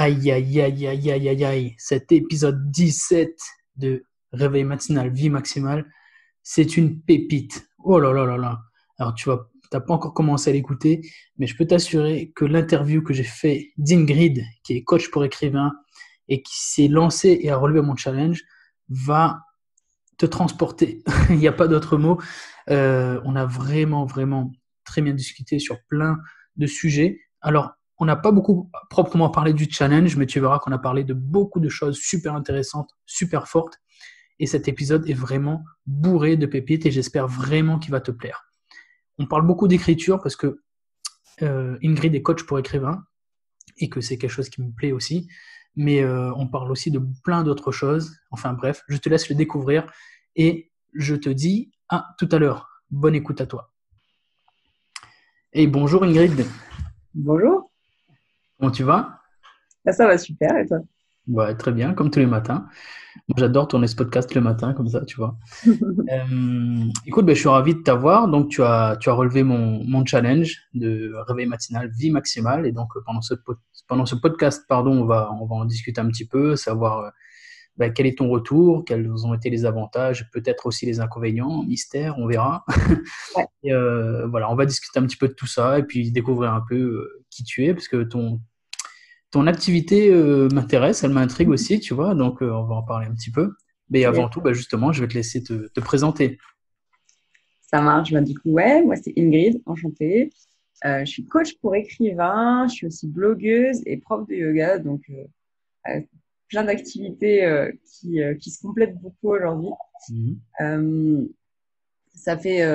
Aïe, aïe, aïe, aïe, aïe, aïe, aïe. Cet épisode 17 de Réveil matinal, vie maximale, c'est une pépite. Oh là là là là. Alors, t'as pas encore commencé à l'écouter, mais je peux t'assurer que l'interview que j'ai fait d'Ingrid, qui est coach pour écrivain et qui s'est lancée et a relevé mon challenge, va te transporter. Il n'y a pas d'autre mot. On a vraiment, vraiment très bien discuté sur plein de sujets. Alors, on n'a pas beaucoup proprement parlé du challenge, mais tu verras qu'on a parlé de beaucoup de choses super intéressantes, super fortes. Et cet épisode est vraiment bourré de pépites et j'espère vraiment qu'il va te plaire. On parle beaucoup d'écriture parce que Ingrid est coach pour écrivain et que c'est quelque chose qui me plaît aussi. Mais on parle aussi de plein d'autres choses. Enfin bref, je te laisse le découvrir et je te dis à tout à l'heure. Bonne écoute à toi. Et bonjour Ingrid, Bonjour. comment tu vas? Ça va super, et toi? Ouais, très bien, comme tous les matins. Moi, j'adore tourner ce podcast le matin, comme ça, tu vois. Écoute, ben, je suis ravi de t'avoir. Donc, tu as relevé mon challenge de réveil matinal, vie maximale. Et donc, pendant ce podcast, pardon, on va en discuter un petit peu, savoir ben, quel est ton retour, quels ont été les avantages, peut-être aussi les inconvénients, mystère, on verra. Ouais. Et voilà, on va discuter un petit peu de tout ça et puis découvrir un peu qui tu es, parce que ton activité m'intéresse, elle m'intrigue aussi, tu vois. Donc, on va en parler un petit peu. Mais Yes. avant tout, ben, justement, je vais te laisser te présenter. Ça marche. Du coup, ouais, moi c'est Ingrid, enchantée. Je suis coach pour écrivain, je suis aussi blogueuse et prof de yoga, donc euh, plein d'activités qui se complètent beaucoup aujourd'hui. Mhm. Euh, ça fait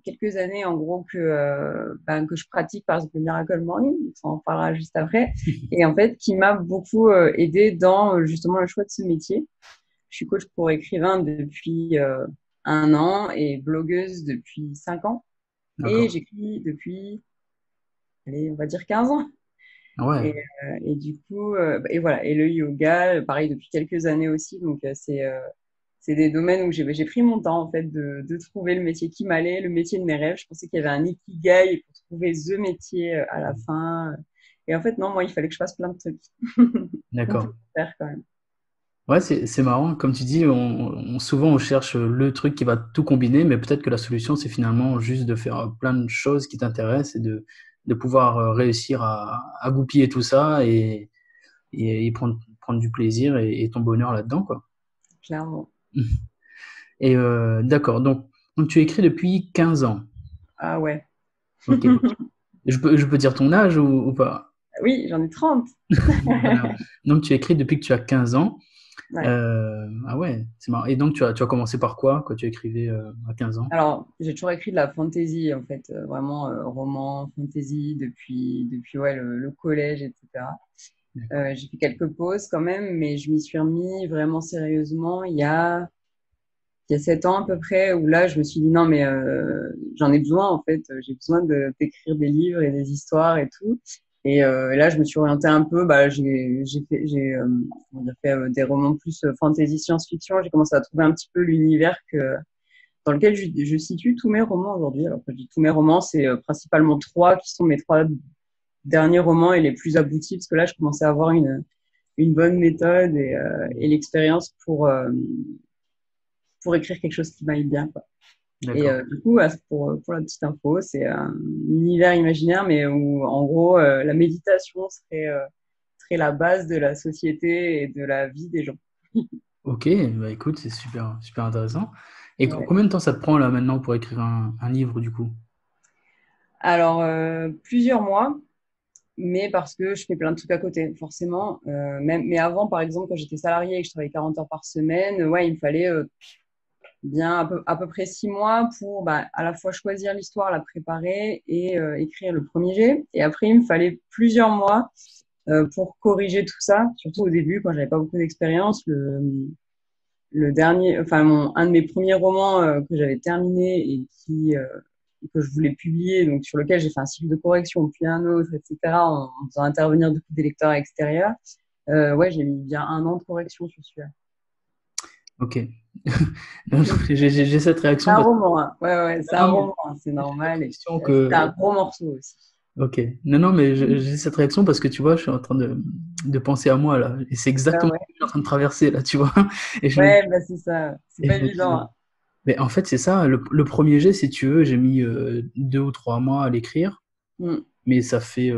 quelques années en gros que je pratique par exemple le Miracle Morning, donc ça en parlera juste après, et en fait qui m'a beaucoup aidé dans justement le choix de ce métier. Je suis coach pour écrivain depuis 1 an et blogueuse depuis 5 ans. Et D'accord. j'écris depuis, allez, on va dire 15 ans. Ouais. Et du coup, et voilà. Et le yoga, pareil, depuis quelques années aussi. Donc, c'est des domaines où j'ai pris mon temps, en fait, de trouver le métier qui m'allait, le métier de mes rêves. Je pensais qu'il y avait un ikigai pour trouver the métier à la fin. Et en fait, non, moi, il fallait que je fasse plein de trucs. On peut D'accord. le faire quand même. Ouais, c'est marrant. Comme tu dis, souvent on cherche le truc qui va tout combiner, mais peut-être que la solution, c'est finalement juste de faire plein de choses qui t'intéressent et de pouvoir réussir à goupiller tout ça et prendre du plaisir et ton bonheur là-dedans, quoi. Clairement. Et d'accord. Donc tu écris depuis 15 ans. Ah ouais. Ok. Je peux dire ton âge ou pas? Oui, j'en ai 30. Voilà. Donc tu écris depuis que tu as 15 ans. Ouais. Ah ouais, c'est marrant. Et donc tu as commencé par quoi quand tu écrivais à 15 ans? Alors, j'ai toujours écrit de la fantasy, en fait, vraiment roman, fantasy, depuis ouais, le collège, etc. D'accord. J'ai fait quelques pauses quand même, mais je m'y suis remis vraiment sérieusement il y a 7 ans à peu près, où là, je me suis dit non, mais j'en ai besoin, en fait, j'ai besoin d'écrire des livres et des histoires et tout. Et là, je me suis orientée un peu, comment dire, fait des romans plus fantasy science-fiction. J'ai commencé à trouver un petit peu l'univers dans lequel je situe tous mes romans aujourd'hui. Alors, quand je dis tous mes romans, c'est principalement trois qui sont mes trois derniers romans et les plus aboutis, parce que là, je commençais à avoir une bonne méthode et l'expérience pour écrire quelque chose qui m'aille bien, quoi. Et D'accord. du coup, pour la petite info, c'est un univers imaginaire, mais où, en gros, la méditation serait la base de la société et de la vie des gens. Ok, bah écoute, c'est super, super intéressant. Et Ouais. combien de temps ça te prend là maintenant pour écrire un livre du coup? Alors, plusieurs mois, mais parce que je fais plein de trucs à côté, forcément. Mais avant, par exemple, quand j'étais salariée et que je travaillais 40 heures par semaine, ouais, il me fallait bien à peu près 6 mois pour à la fois choisir l'histoire, la préparer et écrire le premier jet. Et après, il me fallait plusieurs mois pour corriger tout ça, surtout au début, quand j'avais pas beaucoup d'expérience. Le dernier, enfin, un de mes premiers romans que j'avais terminé et que je voulais publier, donc sur lequel j'ai fait un cycle de correction, puis un autre, etc., en faisant intervenir beaucoup des lecteurs extérieurs. Ouais, j'ai mis bien 1 an de correction sur celui-là. Ok. Donc, j'ai cette C'est réaction un parce que roman, hein. Ouais, ouais, c'est un non, mais roman, hein, c'est j'ai normal. Et puis, l'impression c'était un que gros morceau aussi. Ok. Non, non, mais j'ai cette réaction parce que tu vois, je suis en train de penser à moi là. Et c'est Ah exactement ce que ouais. je suis en train de traverser là, tu vois. Et je me, Ouais, bah c'est ça. C'est et pas je me évident, dis, hein. mais en fait, c'est ça. Le premier jet, si tu veux, j'ai mis 2 ou 3 mois à l'écrire. Mm. Mais ça fait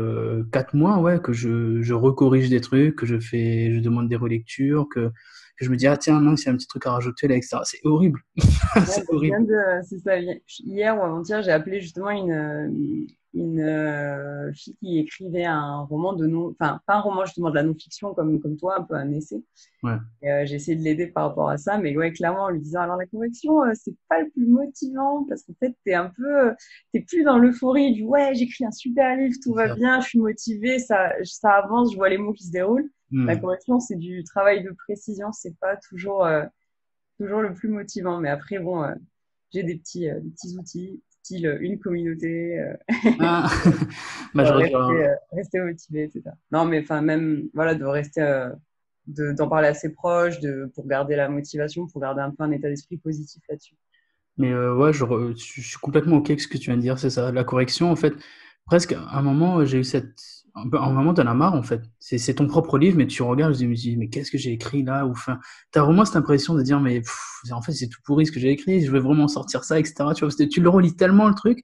4 mois, ouais, que je recorrige des trucs, je demande des relectures, que je me dis, ah tiens, mince, il y a un petit truc à rajouter là, etc. C'est horrible. Ouais, C'est bah, je viens horrible. de, c'est ça. Hier ou avant-hier, j'ai appelé justement une fille qui écrivait un roman de non, enfin pas un roman justement de la non-fiction comme toi, un peu un essai. Ouais, Et, j'ai essayé de l'aider par rapport à ça, mais ouais, clairement, en lui disant, alors la correction, c'est pas le plus motivant, parce qu'en fait, t'es plus dans l'euphorie du, ouais, j'écris un super livre, tout c'est va ça. bien, je suis motivée, ça avance, je vois les mots qui se déroulent. La Hmm. correction, c'est du travail de précision, c'est pas toujours le plus motivant, mais après, bon, j'ai des petits outils, style une communauté, Ah, bah, pour j'aurais dû. rester motivé, etc. Non, mais enfin, même, voilà, de rester, d'en parler à ses proches, pour garder la motivation, pour garder un peu un état d'esprit positif là-dessus. Mais ouais, je suis complètement OK avec ce que tu viens de dire, c'est ça. La correction, en fait, presque à un moment, j'ai eu cette. Un moment, t'en as marre, en fait. C'est ton propre livre, mais tu regardes, je me dis, mais qu'est-ce que j'ai écrit là? Ou enfin, t'as vraiment cette impression de dire, mais en fait, c'est tout pourri ce que j'ai écrit, je vais vraiment sortir ça, etc. Tu vois, parce que tu le relis tellement le truc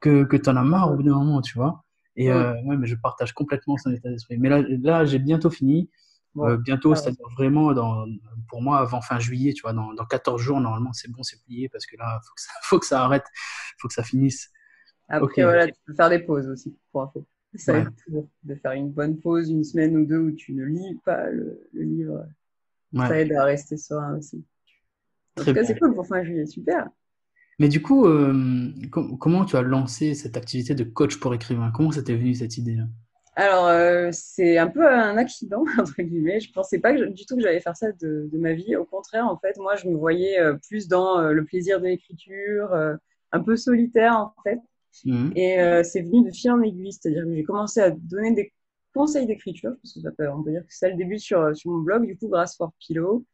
que t'en as marre au bout Mm. d'un moment, tu vois. Et Mm. ouais, mais je partage complètement son état d'esprit. Mais là j'ai bientôt fini. Bon, Bientôt, ça va. c'est-à-dire vraiment pour moi avant fin juillet, tu vois, dans 14 jours, normalement, c'est bon, c'est plié parce que là, faut que ça arrête, faut que ça finisse. Ok, Après, voilà, tu peux faire des pauses aussi, pour info. Ça ouais, aide toujours de faire une bonne pause, une semaine ou deux où tu ne lis pas le livre. Ça ouais, aide à rester serein aussi. En tout très cas, bien. c'est cool pour fin juillet, super. Mais du coup, comment tu as lancé cette activité de coach pour écrivain? Comment ça t'est venu cette idée-là? Alors, c'est un peu un accident, entre guillemets. Je pensais pas du tout que j'allais faire ça de ma vie. Au contraire, en fait, moi, je me voyais plus dans le plaisir de l'écriture, un peu solitaire, en fait. Mhm. Et c'est venu de fil en aiguille, c'est-à-dire que j'ai commencé à donner des conseils d'écriture, parce que on peut dire que c'est ça le début sur mon blog, du coup, grâce for Philo,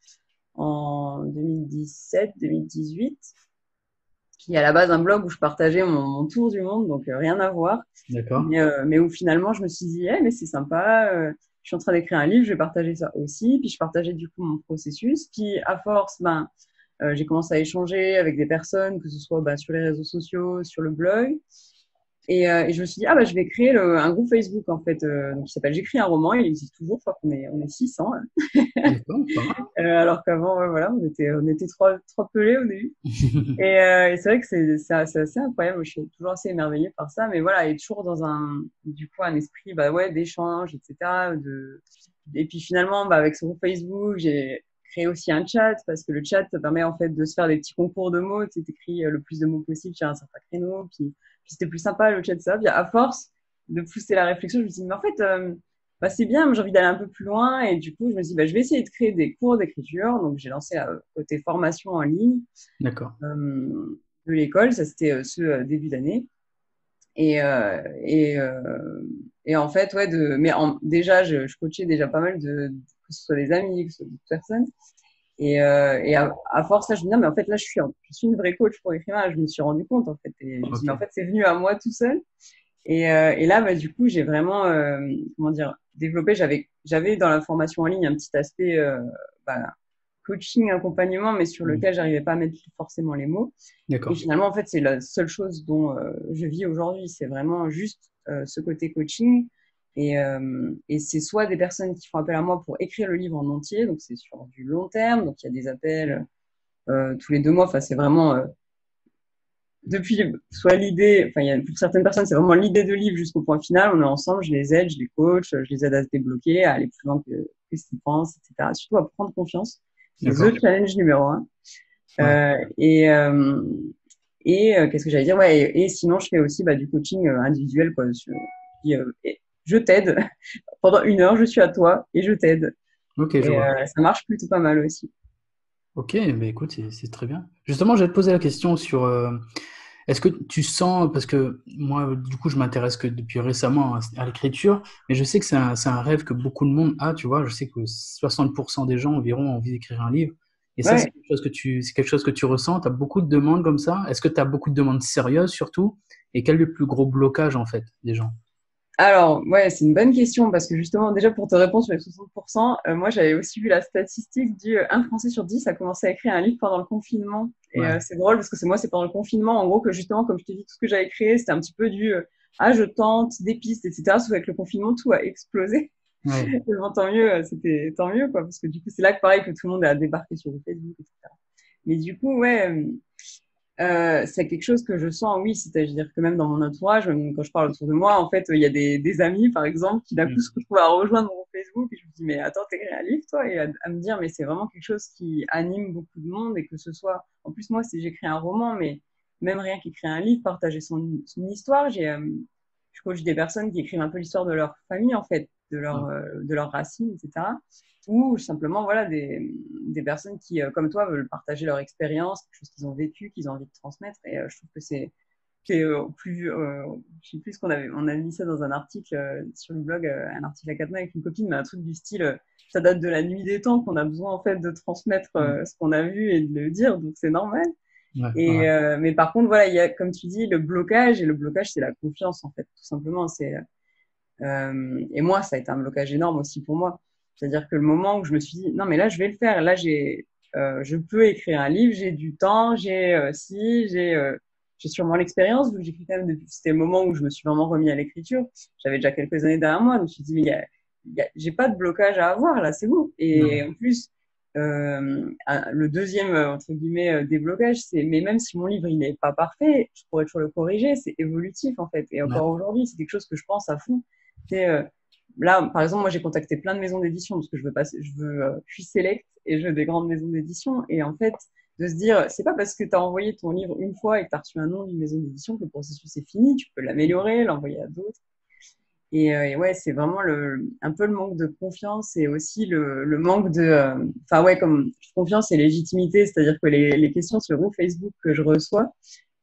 en 2017-2018, qui est à la base un blog où je partageais mon tour du monde, donc rien à voir, D'accord. mais où finalement je me suis dit, eh, mais c'est sympa, je suis en train d'écrire un livre, je vais partager ça aussi, puis je partageais du coup mon processus, puis à force, ben, j'ai commencé à échanger avec des personnes, que ce soit bah, sur les réseaux sociaux, sur le blog, et je me suis dit, ah bah, je vais créer un groupe Facebook, en fait, donc, qui s'appelle J'écris un roman. Il existe toujours, je crois on est 600, là. D'accord, pas mal. Alors qu'avant, ouais, voilà, on était trois pelés au début. Et c'est vrai que c'est assez incroyable. Je suis toujours assez émerveillée par ça. Mais voilà, et toujours dans du coup, un esprit, bah ouais, d'échange, etc. Et puis finalement, bah, avec ce groupe Facebook, j'ai créé aussi un chat parce que le chat, ça permet en fait de se faire des petits concours de mots. Tu écris le plus de mots possible sur un certain créneau. Puis c'était plus sympa le chat, ça. Puis à force de pousser la réflexion, je me suis dit, mais en fait, bah, c'est bien, mais j'ai envie d'aller un peu plus loin. Et du coup, je me suis dit, bah, je vais essayer de créer des cours d'écriture. Donc, j'ai lancé côté formation en ligne D'accord. de l'école. Ça, c'était ce début d'année. Et, euh, et, euh, et en fait, ouais, déjà, je coachais déjà pas mal que ce soit des amis, que ce soit d'autres personnes. Et à force, là, je me dis, non, mais en fait, là, je suis une vraie coach pour écrivain. Je me suis rendu compte, en fait. Et je me suis dit, mais en Ok. fait, c'est venu à moi tout seul. Et là, bah, du coup, j'ai vraiment, comment dire, développé. J'avais dans la formation en ligne un petit aspect bah, coaching, accompagnement, mais sur Hmm. lequel j'arrivais pas à mettre forcément les mots. Et D'accord. finalement, en fait, c'est la seule chose dont je vis aujourd'hui. C'est vraiment juste ce côté coaching. Et c'est soit des personnes qui font appel à moi pour écrire le livre en entier, donc c'est sur du long terme, donc il y a des appels tous les 2 mois. Enfin, c'est vraiment depuis soit l'idée, enfin, pour certaines personnes, c'est vraiment l'idée de livre jusqu'au point final. On est ensemble, je les aide, je les coach, je les aide à se débloquer, à aller plus loin que ce qu'ils pensent, etc. Surtout à prendre confiance. C'est D'accord. the challenge numéro un. Ouais. Euh, et euh, qu'est-ce que j'allais dire? Ouais, et sinon, je fais aussi bah, du coaching individuel, quoi. Je t'aide. Pendant 1 heure, je suis à toi et je t'aide. Ok, je Et vois. ça marche plutôt pas mal aussi. Ok, mais écoute, c'est très bien. Justement, j'allais te poser la question sur est-ce que tu sens, parce que moi, du coup, je m'intéresse que depuis récemment à l'écriture, mais je sais que c'est un rêve que beaucoup de monde a, tu vois. Je sais que 60% des gens environ ont envie d'écrire un livre. Et ça, Ouais. c'est quelque chose que tu ressens. Tu as beaucoup de demandes comme ça. Est-ce que tu as beaucoup de demandes sérieuses surtout? Et quel est le plus gros blocage, en fait, des gens? Alors, ouais, c'est une bonne question parce que justement, déjà pour te répondre sur les 60%, moi j'avais aussi vu la statistique du un Français sur 10 a commencé à écrire un livre pendant le confinement. Et Ouais, c'est drôle parce que c'est pendant le confinement, en gros, que justement, comme je t'ai dit, tout ce que j'avais créé, c'était un petit peu ah, je tente des pistes, etc. Sauf qu'avec le confinement, tout a explosé. ouais, Et bon, tant mieux, c'était tant mieux, quoi, parce que du coup, c'est là que pareil que tout le monde a débarqué sur le Facebook, etc. Mais du coup, ouais. C'est quelque chose que je sens, oui, c'est-à-dire que même dans mon entourage, même quand je parle autour de moi, en fait, il y a des amis, par exemple, qui d'un coup se mm, retrouvent à rejoindre mon Facebook et je me dis, mais attends, t'écris un livre, toi, et à me dire, mais c'est vraiment quelque chose qui anime beaucoup de monde et que ce soit, en plus, moi, si j'écris un roman, mais même rien qu'écrire un livre, partager son histoire, je coach des personnes qui écrivent un peu l'histoire de leur famille, en fait, ouais, de leurs racines, etc. Ou simplement, voilà, des personnes qui, comme toi, veulent partager leur expérience, quelque chose qu'ils ont vécu, qu'ils ont envie de transmettre. Et je trouve que c'est plus, je sais plus ce on a mis ça dans un article sur le blog, un article à quatre mains avec une copine, mais un truc du style, ça date de la nuit des temps qu'on a besoin en fait de transmettre mm, ce qu'on a vu et de le dire, donc c'est normal. ouais, ouais, Et mais par contre, voilà, il y a, comme tu dis, le blocage, et le blocage, c'est la confiance en fait, tout simplement. Et moi, ça a été un blocage énorme aussi pour moi. C'est-à-dire que le moment où je me suis dit, non, mais là, je vais le faire. Là, je peux écrire un livre, j'ai du temps, j'ai sûrement l'expérience, vu que j'écris quand même depuis, c'était le moment où je me suis vraiment remis à l'écriture. J'avais déjà quelques années derrière moi, donc je me suis dit, mais j'ai pas de blocage à avoir, là, c'est bon. Et ouais, en plus, le deuxième, entre guillemets, déblocage, mais même si mon livre, il n'est pas parfait, je pourrais toujours le corriger, c'est évolutif, en fait. Et ouais, encore aujourd'hui, c'est quelque chose que je pense à fond. C'est, là, par exemple, moi, j'ai contacté plein de maisons d'édition parce que je suis select et je veux des grandes maisons d'édition. Et en fait, de se dire, c'est pas parce que tu as envoyé ton livre une fois et que tu as reçu un nom d'une maison d'édition que le processus est fini. Tu peux l'améliorer, l'envoyer à d'autres. Et ouais, c'est vraiment un peu le manque de confiance et aussi le manque enfin ouais, comme confiance et légitimité, c'est-à-dire que les questions sur le groupe Facebook que je reçois,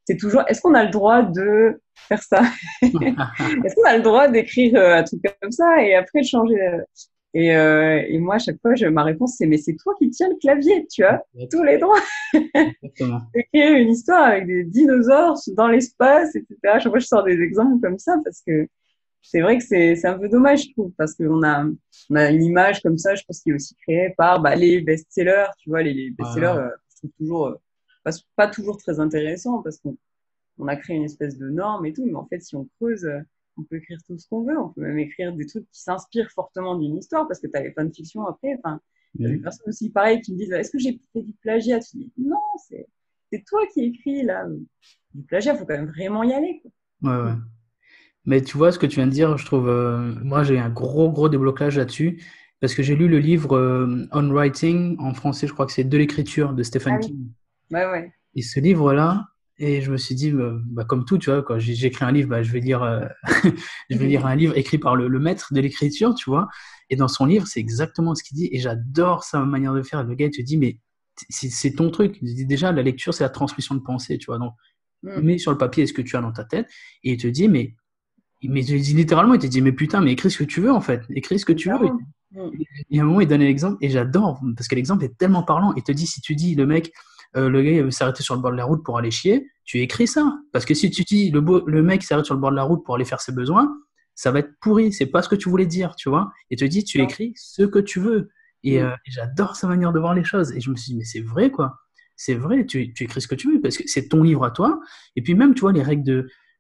c'est toujours, est-ce qu'on a le droit de faire ça? Est-ce qu'on a le droit d'écrire un truc comme ça et après de changer? Et moi, à chaque fois, ma réponse, c'est, mais c'est toi qui tiens le clavier, tu as tous les droits exactement. d'écrire une histoire avec des dinosaures dans l'espace, etc. Chaque fois, je sors des exemples comme ça parce que c'est vrai que c'est un peu dommage, je trouve, parce on a une image comme ça, je pense, qui est aussi créée par bah, les best-sellers, tu vois, les Ouais, best-sellers, ouais, je trouve toujours, pas toujours très intéressant parce qu'on a créé une espèce de norme et tout, mais en fait, si on creuse, on peut écrire tout ce qu'on veut, on peut même écrire des trucs qui s'inspirent fortement d'une histoire, parce que tu as les fanfictions après, enfin, tu as des mm, personnes aussi pareilles qui me disent, est-ce que j'ai fait du plagiat? Tu dis, non, c'est toi qui écris, là. Du plagiat, faut quand même vraiment y aller, quoi. ouais, ouais. Mais tu vois, ce que tu viens de dire, je trouve, moi j'ai eu un gros déblocage là-dessus, parce que j'ai lu le livre On Writing, en français, je crois que c'est De l'écriture de Ah Stephen oui, King. ouais, ouais. Et ce livre-là, et je me suis dit, bah, comme tout, tu vois, quand j'écris un livre, bah, je vais lire, je vais lire un livre écrit par le maître de l'écriture, tu vois. Et dans son livre, c'est exactement ce qu'il dit, et j'adore sa manière de faire. Le gars, il te dit, mais c'est ton truc. Il dit déjà, la lecture, c'est la transmission de pensée, tu vois. Donc, Mm. mets sur le papier ce que tu as dans ta tête, et il te dit, mais littéralement, il te dit, mais putain, mais écris ce que tu veux, en fait. Écris ce que Mais tu veux. clairement. Mm. Et à un moment, il donne l'exemple, et j'adore, parce que l'exemple est tellement parlant. Il te dit, si tu dis, le gars, il veut s'arrêter sur le bord de la route pour aller chier, tu écris ça. Parce que si tu dis, le mec s'arrête sur le bord de la route pour aller faire ses besoins, ça va être pourri. C'est pas ce que tu voulais dire, tu vois. Et te dit, tu Non. écris ce que tu veux. Mm. Et j'adore sa manière de voir les choses. Et je me suis dit, mais c'est vrai, quoi. C'est vrai, tu écris ce que tu veux, parce que c'est ton livre à toi. Et puis même, tu vois, les règles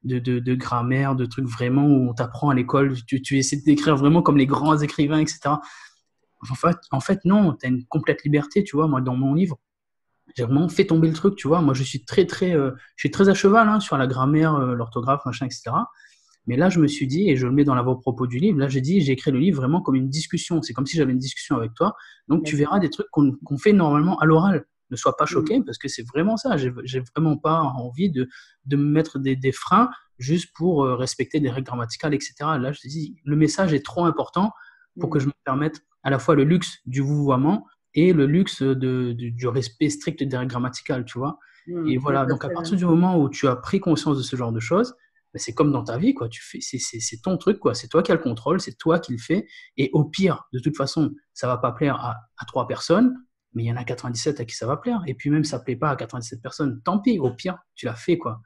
de grammaire, de trucs vraiment où on t'apprend à l'école, tu essaies d'écrire vraiment comme les grands écrivains, etc. En fait, non, tu as une complète liberté, tu vois. Moi, dans mon livre, j'ai vraiment fait tomber le truc, tu vois. Moi, je suis très à cheval hein, sur la grammaire, l'orthographe, machin, etc. Mais là, je me suis dit, et je le mets dans l'avant-propos du livre, là, j'ai écrit le livre vraiment comme une discussion. C'est comme si j'avais une discussion avec toi. Donc, Mais tu c'est verras ça. des trucs qu'on fait normalement à l'oral. Ne sois pas Mm. choqué, parce que c'est vraiment ça. J'ai vraiment pas envie de me mettre des freins juste pour respecter des règles grammaticales, etc. Là, je te dis, le message est trop important pour que Mm. je me permette à la fois le luxe du vouvoiement et le luxe du respect strict des règles grammaticales, tu vois. Mm. Et Je voilà, vois donc à très bien. partir du moment où tu as pris conscience de ce genre de choses, ben, c'est comme dans ta vie, quoi. C'est ton truc, quoi. C'est toi qui as le contrôle, c'est toi qui le fais. Et au pire, de toute façon, ça va pas plaire à 3 personnes, mais il y en a 97 à qui ça va plaire. Et puis même, ça plaît pas à 97 personnes. Tant pis, au pire, tu l'as fait, quoi.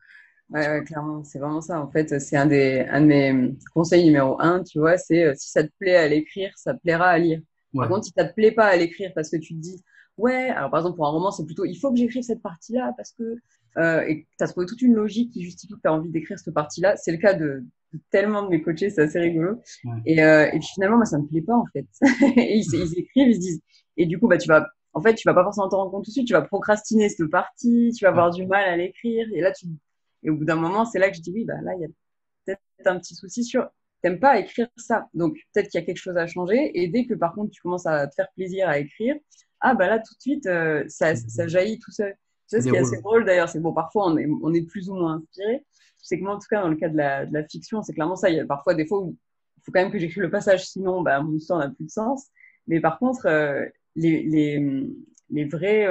Ouais, ouais, clairement, c'est vraiment ça. En fait, c'est un de mes conseils numéro un, tu vois, c'est si ça te plaît à l'écrire, ça te plaira à lire. Par Ouais, contre, si ça te plaît pas à l'écrire parce que tu te dis, ouais, alors par exemple, pour un roman, c'est plutôt, il faut que j'écrive cette partie-là parce que, et que tu as trouvé toute une logique qui justifie que tu as envie d'écrire cette partie-là. C'est le cas de tellement de mes coachés, c'est assez rigolo. ouais, Et puis finalement, moi, ça me plaît pas, en fait. Et ils écrivent, ils se disent, et du coup, bah, en fait, tu vas pas forcément te rendre compte tout de suite, tu vas procrastiner cette partie, tu vas ouais. avoir du mal à l'écrire, et au bout d'un moment, c'est là que je dis oui, bah là, il y a peut-être un petit souci sur t'aimes pas écrire ça. Donc peut-être qu'il y a quelque chose à changer. Et dès que par contre tu commences à te faire plaisir à écrire, ah bah là tout de suite ça jaillit tout seul. Tu Ça sais, ce qui est déroule. assez drôle d'ailleurs, c'est bon, parfois on est plus ou moins inspiré. C'est que moi en tout cas dans le cas de la fiction, c'est clairement ça. Il y a parfois des fois où il faut quand même que j'écrive le passage, sinon bah, mon histoire n'a plus de sens. Mais par contre, les, les, les vrais,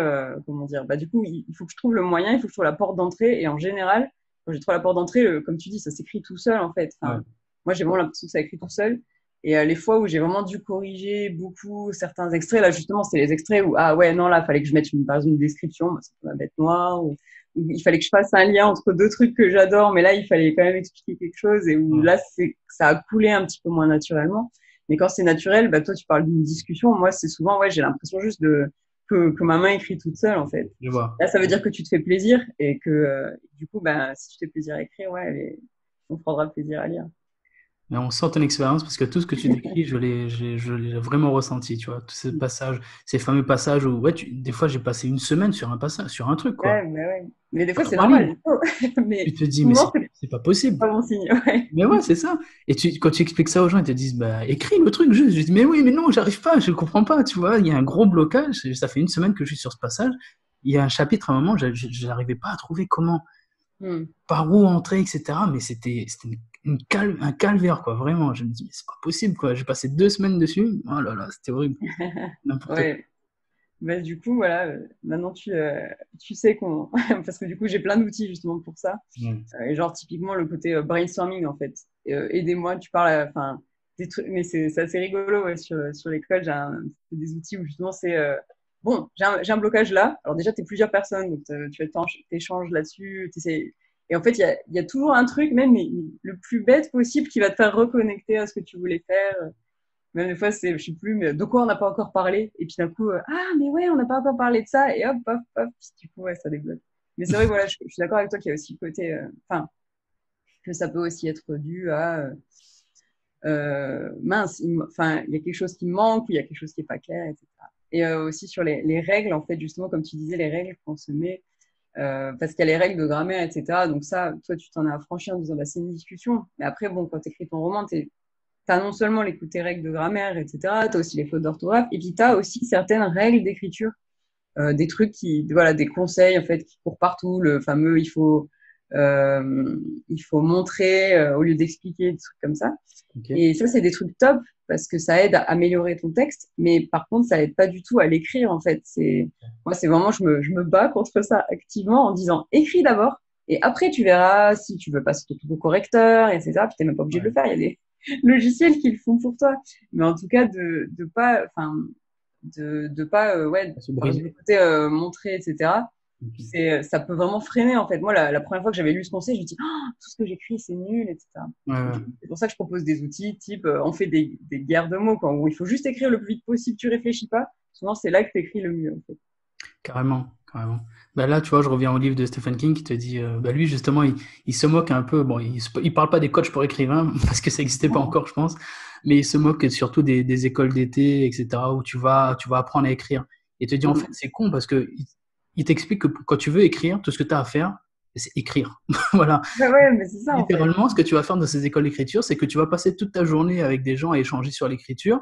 comment dire, bah du coup il faut que je trouve le moyen, il faut que je trouve la porte d'entrée. Et en général, quand j'ai trouvé la porte d'entrée, comme tu dis, ça s'écrit tout seul en fait. Ouais. Enfin, moi, j'ai vraiment l'impression que ça écrit tout seul. Et les fois où j'ai vraiment dû corriger beaucoup certains extraits, là justement, c'était les extraits où, ah ouais, non, là, il fallait que je mette par exemple une description, bah, c'est ma bête noire, ou il fallait que je fasse un lien entre deux trucs que j'adore, mais là, il fallait quand même expliquer quelque chose, et où Ouais. là, ça a coulé un petit peu moins naturellement. Mais quand c'est naturel, bah, toi, tu parles d'une discussion, moi, c'est souvent, ouais, j'ai l'impression juste que ma main écrit toute seule, en fait. Je vois. Là, ça veut dire que tu te fais plaisir, et que, du coup, bah, si tu te fais plaisir à écrire, ouais, on prendra plaisir à lire. Mais on sent ton expérience parce que tout ce que tu décris, je l'ai vraiment ressenti, tu vois. Tous ces passages, ces fameux passages où, ouais, des fois, j'ai passé une semaine sur un passage, sur un truc, quoi. Ouais, mais ouais. Mais des fois, c'est Trois normal, lignes. il faut. Tu Mais te dis, mais souvent, c'est c'est pas possible. pas bon signe. Ouais. Mais ouais, c'est ça. Et quand tu expliques ça aux gens, ils te disent, bah, écris le truc juste. Je dis, mais oui, mais non, j'arrive pas, je comprends pas, tu vois. Il y a un gros blocage. Ça fait une semaine que je suis sur ce passage. Il y a un chapitre, à un moment, je n'arrivais pas à trouver Hmm. par où entrer, etc. Mais c'était un calvaire, quoi, vraiment. Je me dis, mais c'est pas possible, quoi. J'ai passé 2 semaines dessus. Oh là là, c'était horrible. N'importe quoi. Ouais. Bah, du coup, voilà, maintenant tu sais qu'on. Parce que du coup, j'ai plein d'outils justement pour ça. Ouais. Et genre, typiquement, le côté brainstorming, en fait. Aidez-moi, tu parles, enfin, des trucs, mais c'est assez rigolo, ouais, sur l'école. Des outils où justement c'est. Bon, j'ai un blocage là. Alors, déjà, tu es plusieurs personnes, donc tu t'échanges là-dessus. Et en fait, il y a toujours un truc, même le plus bête possible, qui va te faire reconnecter à ce que tu voulais faire. Même des fois, c'est, je sais plus, mais de quoi on n'a pas encore parlé. Et puis d'un coup, ah, mais ouais, on n'a pas encore parlé de ça. Et hop, hop, hop. Puis, du coup, ouais, ça débloque. Mais c'est vrai, voilà, je suis d'accord avec toi qu'il y a aussi le côté, enfin, que ça peut aussi être dû à, mince, enfin, il y a quelque chose qui me manque ou il y a quelque chose qui est pas clair, etc. Et aussi sur les règles, en fait, justement, comme tu disais, les règles qu'on se met, parce qu'il y a les règles de grammaire, etc. Donc ça, toi, tu t'en as affranchi en disant, bah, c'est une discussion. Mais après, bon, quand tu écris ton roman, t'as non seulement tes règles de grammaire, etc., t'as aussi les fautes d'orthographe, et puis t'as aussi certaines règles d'écriture, des trucs voilà, des conseils, en fait, qui courent partout, le fameux, il faut montrer, au lieu d'expliquer, des trucs comme ça. Ok. Et ça, c'est des trucs top, parce que ça aide à améliorer ton texte, mais par contre, ça aide pas du tout à l'écrire, en fait. Moi, c'est vraiment, je me bats contre ça activement en disant, écris d'abord, et après, tu verras si tu veux passer ton correcteur, etc. Puis t'es même pas obligé de Ouais. le faire. Il y a des logiciels qui le font pour toi. Mais en tout cas, de pas, enfin, de pas, ouais, Ça se par exemple, briser. le côté montrer, etc. Ok. Ça peut vraiment freiner, en fait. Moi, la première fois que j'avais lu ce conseil, je me dis, oh, tout ce que j'écris, c'est nul, etc. Ouais, Donc, ouais. c'est pour ça que je propose des outils type, on fait des guerres de mots, quoi, où il faut juste écrire le plus vite possible, tu réfléchis pas. Souvent, c'est là que tu écris le mieux, en fait. Carrément, carrément. Bah là, tu vois, je reviens au livre de Stephen King qui te dit, bah lui, justement, il se moque un peu. Bon, il parle pas des coachs pour écrivains parce que ça n'existait pas encore, je pense, mais il se moque surtout des écoles d'été, etc., où tu vas apprendre à écrire. Et te dit, en fait, Mm. c'est con parce que il t'explique que quand tu veux écrire, tout ce que tu as à faire, c'est écrire. Voilà. Ouais, ouais, mais c'est ça, en fait. Littéralement, ce que tu vas faire dans ces écoles d'écriture, c'est que tu vas passer toute ta journée avec des gens à échanger sur l'écriture.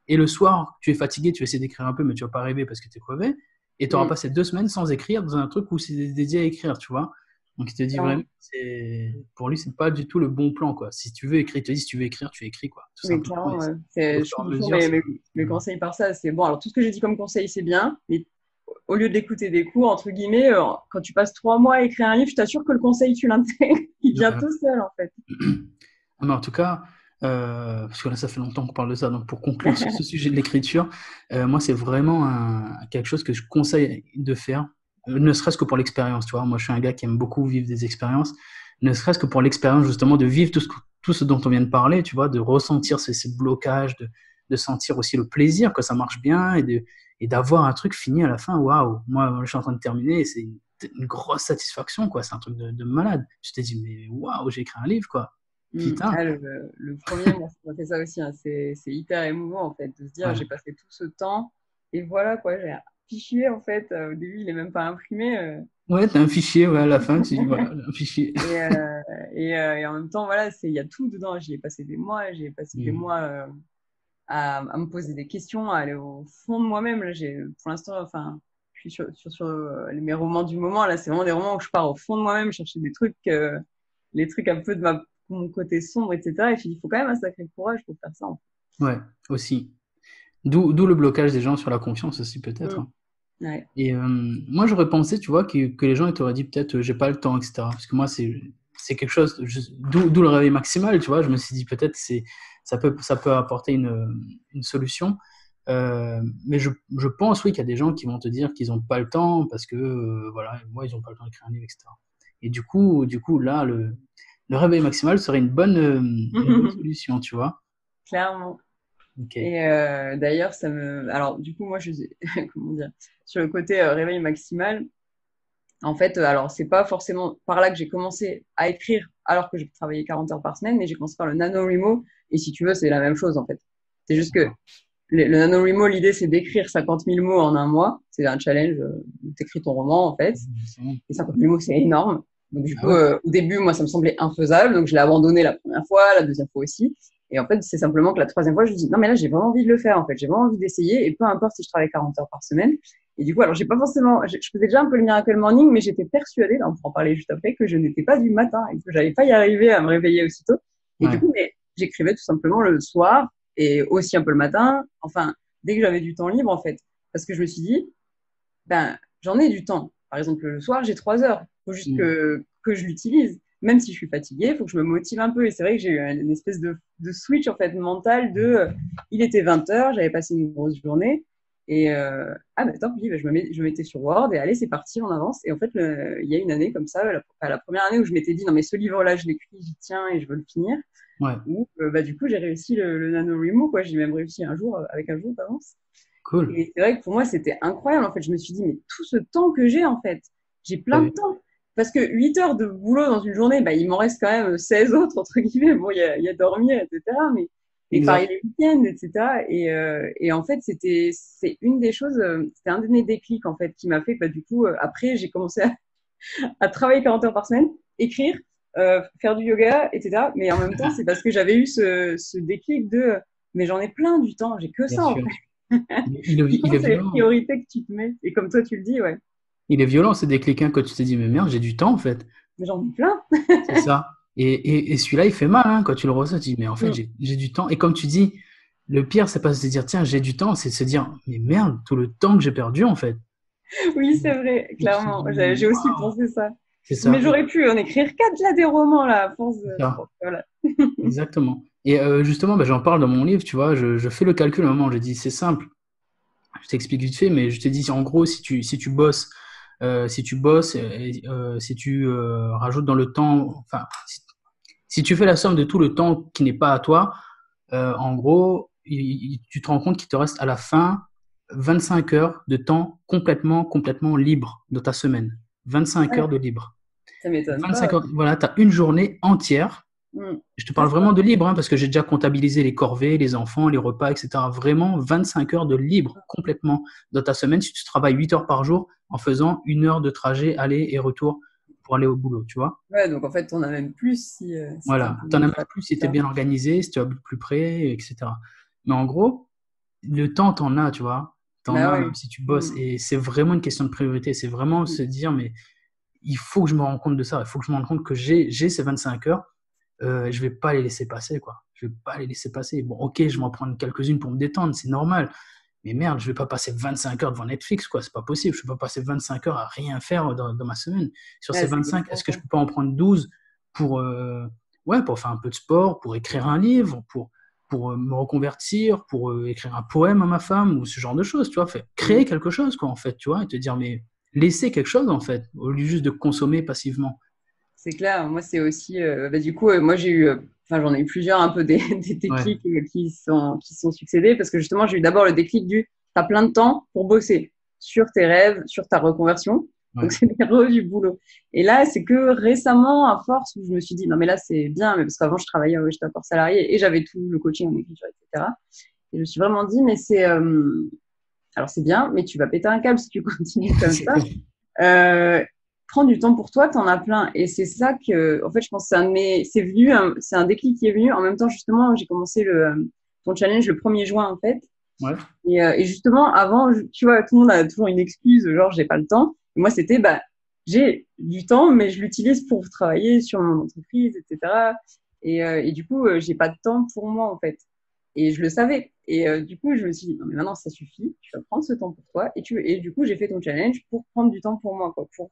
Et le soir, tu es fatigué, tu vas essayer d'écrire un peu, mais tu vas pas arriver parce que tu es crevé. Et tu auras Mm. passé 2 semaines sans écrire dans un truc où c'est dédié à écrire, tu vois. Donc il te dit vraiment, Clairement. pour lui, c'est pas du tout le bon plan, quoi. Si tu veux écrire, il te dit, si tu veux écrire, tu écris, quoi. Tout Mais simplement. clairement, ouais. Au Je fur et à trouve toujours mesure, mes conseils par ça. C'est bon, alors tout ce que j'ai dit comme conseil, c'est bien, mais au lieu d'écouter des cours, entre guillemets, quand tu passes 3 mois à écrire un livre, je t'assure que le conseil, tu l'intègres. Il vient ouais. tout seul, en fait. Mais en tout cas, parce que là, ça fait longtemps qu'on parle de ça, donc pour conclure sur ce sujet de l'écriture, moi, c'est vraiment quelque chose que je conseille de faire, ne serait-ce que pour l'expérience, tu vois. Moi, je suis un gars qui aime beaucoup vivre des expériences. ne serait-ce que pour l'expérience justement de vivre tout ce dont on vient de parler, tu vois, de ressentir ces blocages, de sentir aussi le plaisir que ça marche bien et d'avoir un truc fini à la fin. Waouh, moi, je suis en train de terminer et c'est une grosse satisfaction, quoi. C'est un truc de malade. Je t'ai dit, mais waouh, j'ai écrit un livre, quoi. Putain. Ah, le premier, moi, ça m'a fait ça aussi, hein. C'est hyper émouvant, en fait, de se dire, Ouais. j'ai passé tout ce temps, et voilà, quoi, j'ai un fichier, en fait. Au début, il est même pas imprimé. Ouais, t'as un fichier, ouais, à la fin, tu dis, voilà, un fichier. Et, euh, et en même temps, voilà, il y a tout dedans. J'y ai passé des mois, j'ai passé des Mm. mois à me poser des questions, à aller au fond de moi-même. Là, pour l'instant, enfin, je suis sur mes romans du moment. Là, c'est vraiment des romans où je pars au fond de moi-même, chercher des trucs, les trucs un peu de mon côté sombre, etc. Et puis, il faut quand même un sacré courage pour faire ça, en Ouais, aussi. D'où le blocage des gens sur la confiance aussi, peut-être, fait. hein. Ouais. Et moi, j'aurais pensé, tu vois, que les gens ils t'auraient dit peut-être j'ai pas le temps, etc. Parce que moi, c'est quelque chose, d'où le réveil maximal, tu vois. Je me suis dit peut-être ça peut apporter une solution. Mais je pense, oui, qu'il y a des gens qui vont te dire qu'ils n'ont pas le temps parce que, voilà, moi, ils n'ont pas le temps d'écrire un livre, etc. Et du coup là, le réveil maximal serait une bonne solution, tu vois. Clairement. Ok. Et d'ailleurs, Alors, du coup, moi, comment dire, sur le côté réveil maximal, en fait, alors, c'est pas forcément par là que j'ai commencé à écrire alors que je travaillais 40 heures par semaine, mais j'ai commencé par le NaNoWriMo. Et si tu veux, c'est la même chose, en fait. C'est juste que le NaNoWriMo, l'idée, c'est d'écrire 50 000 mots en un mois. C'est un challenge où tu écris ton roman, en fait. Et 50 000 mots, c'est énorme. Donc, du Ah coup, ouais. au début, moi, ça me semblait infaisable. Donc, je l'ai abandonné la première fois, la deuxième fois aussi. Et en fait, c'est simplement que la troisième fois, je me dis, non, mais là, j'ai vraiment envie de le faire, en fait. J'ai vraiment envie d'essayer. Et peu importe si je travaille 40 heures par semaine. Et du coup, alors, j'ai pas forcément, je faisais déjà un peu le miracle morning, mais j'étais persuadée, là, on pourra en parler juste après, que je n'étais pas du matin et que j'allais pas y arriver à me réveiller aussitôt. Et du Ouais. coup, mais j'écrivais tout simplement le soir et aussi un peu le matin. Enfin, dès que j'avais du temps libre, en fait. Parce que je me suis dit, ben, j'en ai du temps. Par exemple, le soir, j'ai 3 heures. Il faut juste Mm. que je l'utilise. Même si je suis fatiguée, il faut que je me motive un peu. Et c'est vrai que j'ai eu une espèce de switch en fait mental il était 20 heures, j'avais passé une grosse journée. Et ah ben tant pis, ben, je me mettais sur Word et allez, c'est parti, on avance. Et en fait, il y a une année comme ça, la première année où je m'étais dit non mais ce livre-là, je l'écris, j'y tiens et je veux le finir. Ouais. Où bah, du coup, j'ai réussi le NaNoWriMo, quoi. J'ai même réussi un jour avec un jour d'avance. Cool. Et c'est vrai que pour moi, c'était incroyable. En fait, je me suis dit, mais tout ce temps que j'ai, en fait, j'ai T'as plein de vu? temps. Parce que 8 heures de boulot dans une journée, bah, il m'en reste quand même 16 autres, entre guillemets. Bon, il y a dormir, etc. Mais pareil Exact. les week-ends, etc. Et en fait, c'est une des choses, c'était un de mes déclics, en fait, qui m'a fait, bah, du coup, après, j'ai commencé à travailler 40 heures par semaine, écrire, faire du yoga, etc. Mais en même temps, c'est parce que j'avais eu ce déclic mais j'en ai plein du temps, j'ai que Bien ça, en sûr. fait. Il est C'est les violent. priorités que tu te mets. Et comme toi, tu le dis, ouais. Il est violent, ce déclic hein, quand tu te dis, mais merde, j'ai du temps en fait. Mais j'en ai plein. C'est ça. Et celui-là, il fait mal hein, quand tu le ressens. Tu dis, mais en fait, Mm. j'ai du temps. Et comme tu dis, le pire, c'est pas de se dire, tiens, j'ai du temps, c'est de se dire, mais merde, tout le temps que j'ai perdu en fait. Oui, c'est vrai, Et tu te clairement. dis, J'ai aussi waouh, pensé ça. c'est Mais ça. j'aurais pu en écrire quatre là des romans là, à force de. C'est ça. Bon, voilà. Exactement. Et justement, bah, j'en parle dans mon livre, tu vois, je fais le calcul à un moment, j'ai dit, c'est simple. Je t'explique vite fait, mais je te dis, en gros, si tu bosses, si tu rajoutes dans le temps, enfin, si tu fais la somme de tout le temps qui n'est pas à toi, en gros, tu te rends compte qu'il te reste à la fin 25 heures de temps complètement, complètement libre dans ta semaine. 25 heures Ouais, de libre. ça m'étonne 25 pas. heures, voilà, tu as une journée entière. Mm. Je te C'est parle ça. vraiment de libre, hein, parce que j'ai déjà comptabilisé les corvées, les enfants, les repas, etc. Vraiment 25 heures de libre complètement dans ta semaine si tu travailles 8 heures par jour en faisant 1 heure de trajet aller et retour pour aller au boulot, tu vois. Ouais, donc en fait, t'en as même plus si t'es un Voilà, peu tu en as mieux même fait, plus si tu es etc. bien organisé, si tu es plus près, etc. Mais en gros, le temps, tu en as, tu vois. Tu en Bah as ouais. même si tu bosses. Mm. Et c'est vraiment une question de priorité. C'est vraiment Mm. se dire, mais il faut que je me rende compte de ça. Il faut que je me rende compte que j'ai ces 25 heures. Je vais pas les laisser passer, quoi. Je vais pas les laisser passer. Bon, ok, je vais en prendre quelques-unes pour me détendre, c'est normal. Mais merde, je vais pas passer 25 heures devant Netflix, quoi. C'est pas possible. Je vais pas passer 25 heures à rien faire dans ma semaine. Sur ces Ouais, c'est 25, exactement est-ce que ça. je peux pas en prendre 12 pour, ouais, pour faire un peu de sport, pour écrire un livre, pour me reconvertir, pour écrire un poème à ma femme ou ce genre de choses, tu vois. Mm. Créer quelque chose, quoi, en fait, tu vois, et te dire, mais laisser quelque chose, en fait, au lieu juste de consommer passivement. C'est clair. Moi, c'est aussi. Du coup, moi, enfin, j'en ai eu plusieurs un peu des Ouais, déclics qui sont succédés parce que justement, j'ai eu d'abord le déclic du t'as plein de temps pour bosser sur tes rêves, sur ta reconversion. Donc, ouais, c'est des re du boulot. Et là, c'est que récemment, à force, où je me suis dit, non, mais là, c'est bien, mais parce qu'avant, je travaillais, j'étais encore salarié et j'avais tout le coaching en écriture, etc. Et je me suis vraiment dit, mais alors c'est bien, mais tu vas péter un câble si tu continues comme c'est ça. clair. Euh, Prends du temps pour toi, tu en as plein. Et c'est ça que, en fait, je pense que c'est venu, c'est un déclic qui est venu. En même temps, justement, j'ai commencé ton challenge le 1er juin, en fait. Ouais, Et justement, avant, tu vois, tout le monde a toujours une excuse, genre, j'ai pas le temps. Et moi, c'était, j'ai du temps, mais je l'utilise pour travailler sur mon entreprise, etc. Et du coup, j'ai pas de temps pour moi, en fait. Et je le savais. Et du coup, je me suis dit, non, mais maintenant, ça suffit. Tu vas prendre ce temps pour toi. Et du coup, j'ai fait ton challenge pour prendre du temps pour moi, quoi, pour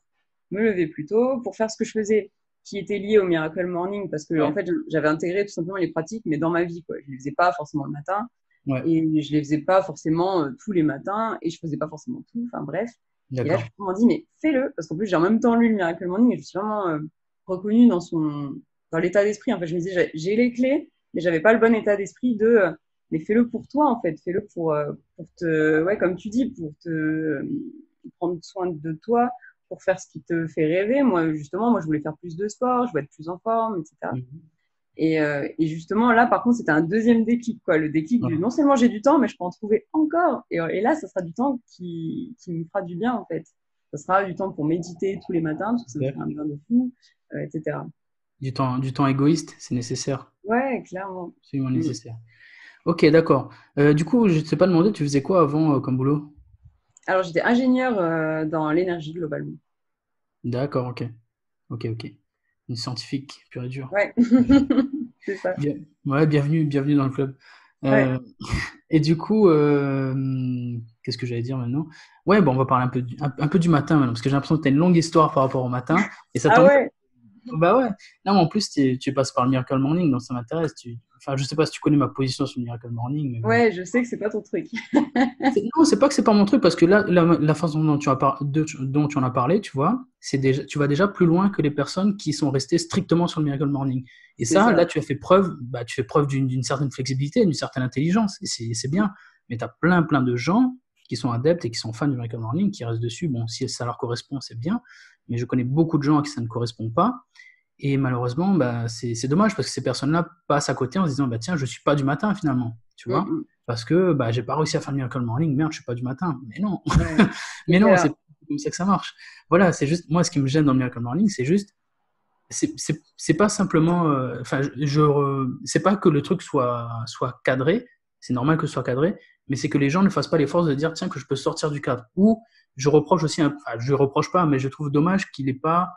me lever plus tôt, pour faire ce que je faisais qui était lié au Miracle Morning, parce que, en ouais, fait, j'avais intégré tout simplement les pratiques, mais dans ma vie, quoi. Je les faisais pas forcément le matin. ouais, Et je les faisais pas forcément tous les matins et je faisais pas forcément tout. Enfin bref. Et là, je d'accord. me suis vraiment dit, mais fais-le. Parce qu'en plus, j'ai en même temps lu le Miracle Morning et je suis vraiment reconnue dans l'état d'esprit. En fait, je me disais, j'ai les clés, mais j'avais pas le bon état d'esprit mais fais-le pour toi, en fait. Fais-le pour ouais, comme tu dis, pour prendre soin de toi, pour faire ce qui te fait rêver. Moi, justement, moi, je voulais faire plus de sport, je voulais être plus en forme, etc. Mhm. Et justement, là, par contre, c'était un deuxième déclic, quoi. Le déclic du Voilà. non seulement j'ai du temps, mais je peux en trouver encore. Et là, ça sera du temps qui me fera du bien, en fait. Ça sera du temps pour méditer tous les matins, parce que ça me fait Super. un bien de fou, etc. Du temps égoïste, c'est nécessaire, Ouais, clairement. absolument Mm. nécessaire. Ok, d'accord. Du coup, je ne t'ai pas demandé, tu faisais quoi avant comme boulot? Alors, j'étais ingénieure dans l'énergie, globalement. D'accord, ok. Ok, ok. Une scientifique, pure et dure. Ouais, c'est ça. Bien... Ouais, bienvenue, bienvenue dans le club. Ouais. Euh, et du coup, qu'est-ce que j'allais dire maintenant? Ouais, bon, on va parler un peu du matin maintenant, parce que j'ai l'impression que tu as une longue histoire par rapport au matin, et ça Ah tombe. ouais. Bah ouais. Non, mais en plus, tu passes par le Miracle Morning, donc ça m'intéresse. Enfin, je sais pas si tu connais ma position sur le Miracle Morning, mais bon. Ouais, je sais que c'est pas ton truc. Non, c'est pas que c'est pas mon truc, parce que là, la façon dont tu en as parlé, tu vois, tu vas déjà plus loin que les personnes qui sont restées strictement sur le Miracle Morning. Et C'est ça, là, ça. tu fais preuve d'une certaine flexibilité, d'une certaine intelligence, et c'est bien. Mais tu as plein de gens qui sont adeptes et qui sont fans du Miracle Morning, qui restent dessus. Bon, si ça leur correspond, c'est bien. Mais je connais beaucoup de gens à qui ça ne correspond pas. Et malheureusement, bah, c'est dommage parce que ces personnes-là passent à côté en se disant, bah, tiens, je suis pas du matin finalement, tu Mm, vois, mm. parce que bah, j'ai pas réussi à faire le Miracle Morning, merde, je suis pas du matin. Mais non, Ouais, c'est mais non, c'est clair. pas comme ça que ça marche. Voilà, c'est juste, moi, ce qui me gêne dans le Miracle Morning, c'est juste, c'est pas simplement, enfin, c'est pas que le truc soit cadré, c'est normal que ce soit cadré, mais c'est que les gens ne fassent pas l'effort de dire, tiens, que je peux sortir du cadre. Ou je reproche aussi, enfin, je reproche pas, mais je trouve dommage qu'il n'est pas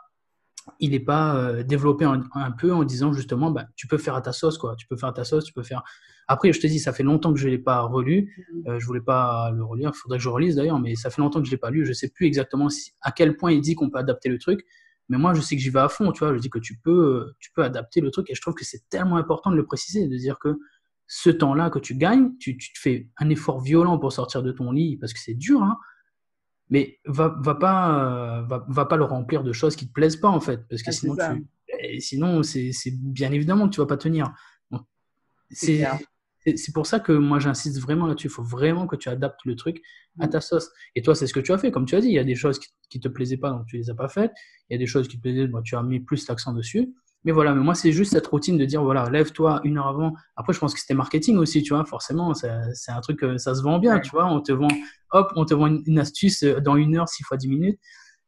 développé un peu en disant justement, bah, tu peux faire à ta sauce, quoi. Tu peux faire à ta sauce, tu peux faire. Après, je te dis, ça fait longtemps que je ne l'ai pas relu. Mm. Je voulais pas le relire. Il faudrait que je relise d'ailleurs, mais ça fait longtemps que je l'ai pas lu. Je sais plus exactement à quel point il dit qu'on peut adapter le truc. Mais moi, je sais que j'y vais à fond, tu vois. Je dis que tu peux adapter le truc et je trouve que c'est tellement important de le préciser, de dire que ce temps-là que tu gagnes, tu te fais un effort violent pour sortir de ton lit parce que c'est dur, hein, mais va pas le remplir de choses qui te plaisent pas, en fait, parce que Ah, c'est ça. sinon, c'est bien évidemment que tu vas pas tenir. Donc, C'est clair. c'est pour ça que moi, j'insiste vraiment là-dessus. Il faut vraiment que tu adaptes le truc à ta sauce. Et toi, c'est ce que tu as fait. Comme tu as dit, il y a des choses qui te plaisaient pas, donc tu les as pas faites. Il y a des choses qui te plaisaient, donc tu as mis plus l'accent dessus. Mais voilà, mais moi, c'est juste cette routine de dire, voilà, lève-toi 1 heure avant. Après, je pense que c'était marketing aussi, tu vois. Forcément, c'est un truc, ça se vend bien, Ouais. tu vois. On te vend une astuce dans 1 heure, 6 fois 10 minutes.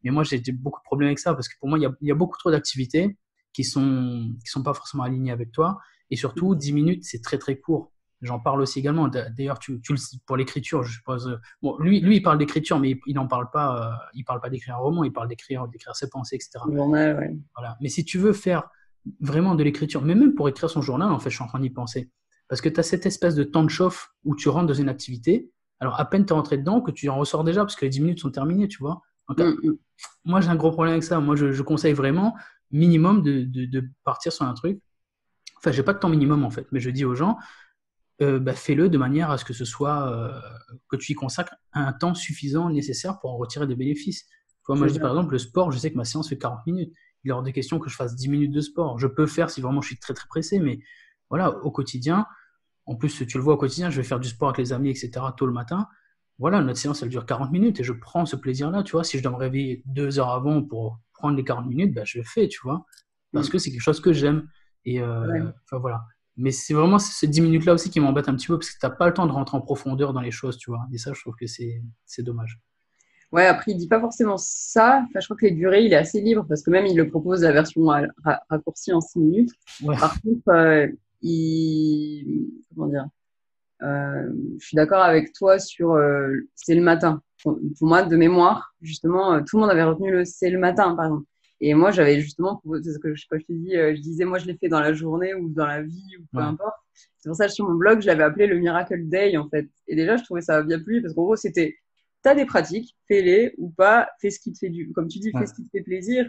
Mais moi, j'ai beaucoup de problèmes avec ça parce que pour moi, il y a beaucoup trop d'activités qui sont pas forcément alignées avec toi. Et surtout, 10 minutes, c'est très, très court. J'en parle aussi également. D'ailleurs, tu le cites pour l'écriture, je suppose. Bon, lui, il parle d'écriture, mais il n'en parle pas d'écrire un roman, il parle d'écrire ses pensées, etc. Journal, ouais. Voilà. Mais si tu veux faire vraiment de l'écriture, mais même pour écrire son journal, en fait, je suis en train d'y penser. Parce que tu as cette espèce de temps de chauffe où tu rentres dans une activité. Alors, à peine tu es rentré dedans que tu en ressors déjà, parce que les 10 minutes sont terminées, tu vois. Donc, Mm, mm. moi, j'ai un gros problème avec ça. Moi, je conseille vraiment, minimum, de partir sur un truc. Enfin, j'ai pas de temps minimum, en fait, mais je dis aux gens, bah, fais-le de manière à ce que ce soit, que tu y consacres un temps suffisant nécessaire pour en retirer des bénéfices. Tu vois, moi, C'est je dis par ça. exemple, le sport, je sais que ma séance fait 40 minutes. il est hors de question que je fasse 10 minutes de sport. Je peux faire si vraiment je suis très très pressé, mais voilà, au quotidien, en plus, tu le vois au quotidien, je vais faire du sport avec les amis, etc., tôt le matin. Voilà, notre séance, elle dure 40 minutes et je prends ce plaisir-là, tu vois. Si je dois me réveiller 2 heures avant pour prendre les 40 minutes, ben, je le fais, tu vois. Parce Mm. que c'est quelque chose que j'aime. Et Ouais. enfin, voilà. Mais c'est vraiment ces 10 minutes-là aussi qui m'embêtent un petit peu parce que tu n'as pas le temps de rentrer en profondeur dans les choses, tu vois. Et ça, je trouve que c'est dommage. Ouais, après, il dit pas forcément ça. Enfin, je crois que les durées, il est assez libre parce que même il le propose la version raccourcie en 6 minutes. Ouais, Par contre, comment dire, je suis d'accord avec toi sur c'est le matin. Pour moi, de mémoire, justement, tout le monde avait retenu le c'est le matin, par exemple. Et moi, j'avais justement proposé, c'est ce que quand je te dis, je disais, moi, je l'ai fait dans la journée ou dans la vie ou peu ouais. importe. C'est pour ça que sur mon blog, je l'avais appelé le Miracle Day, en fait. Et déjà, je trouvais ça bien plus parce qu'en gros, c'était, t'as des pratiques, fais-les ou pas, fais ce qui te fait comme tu dis, fais ce Ouais. qui te fait plaisir.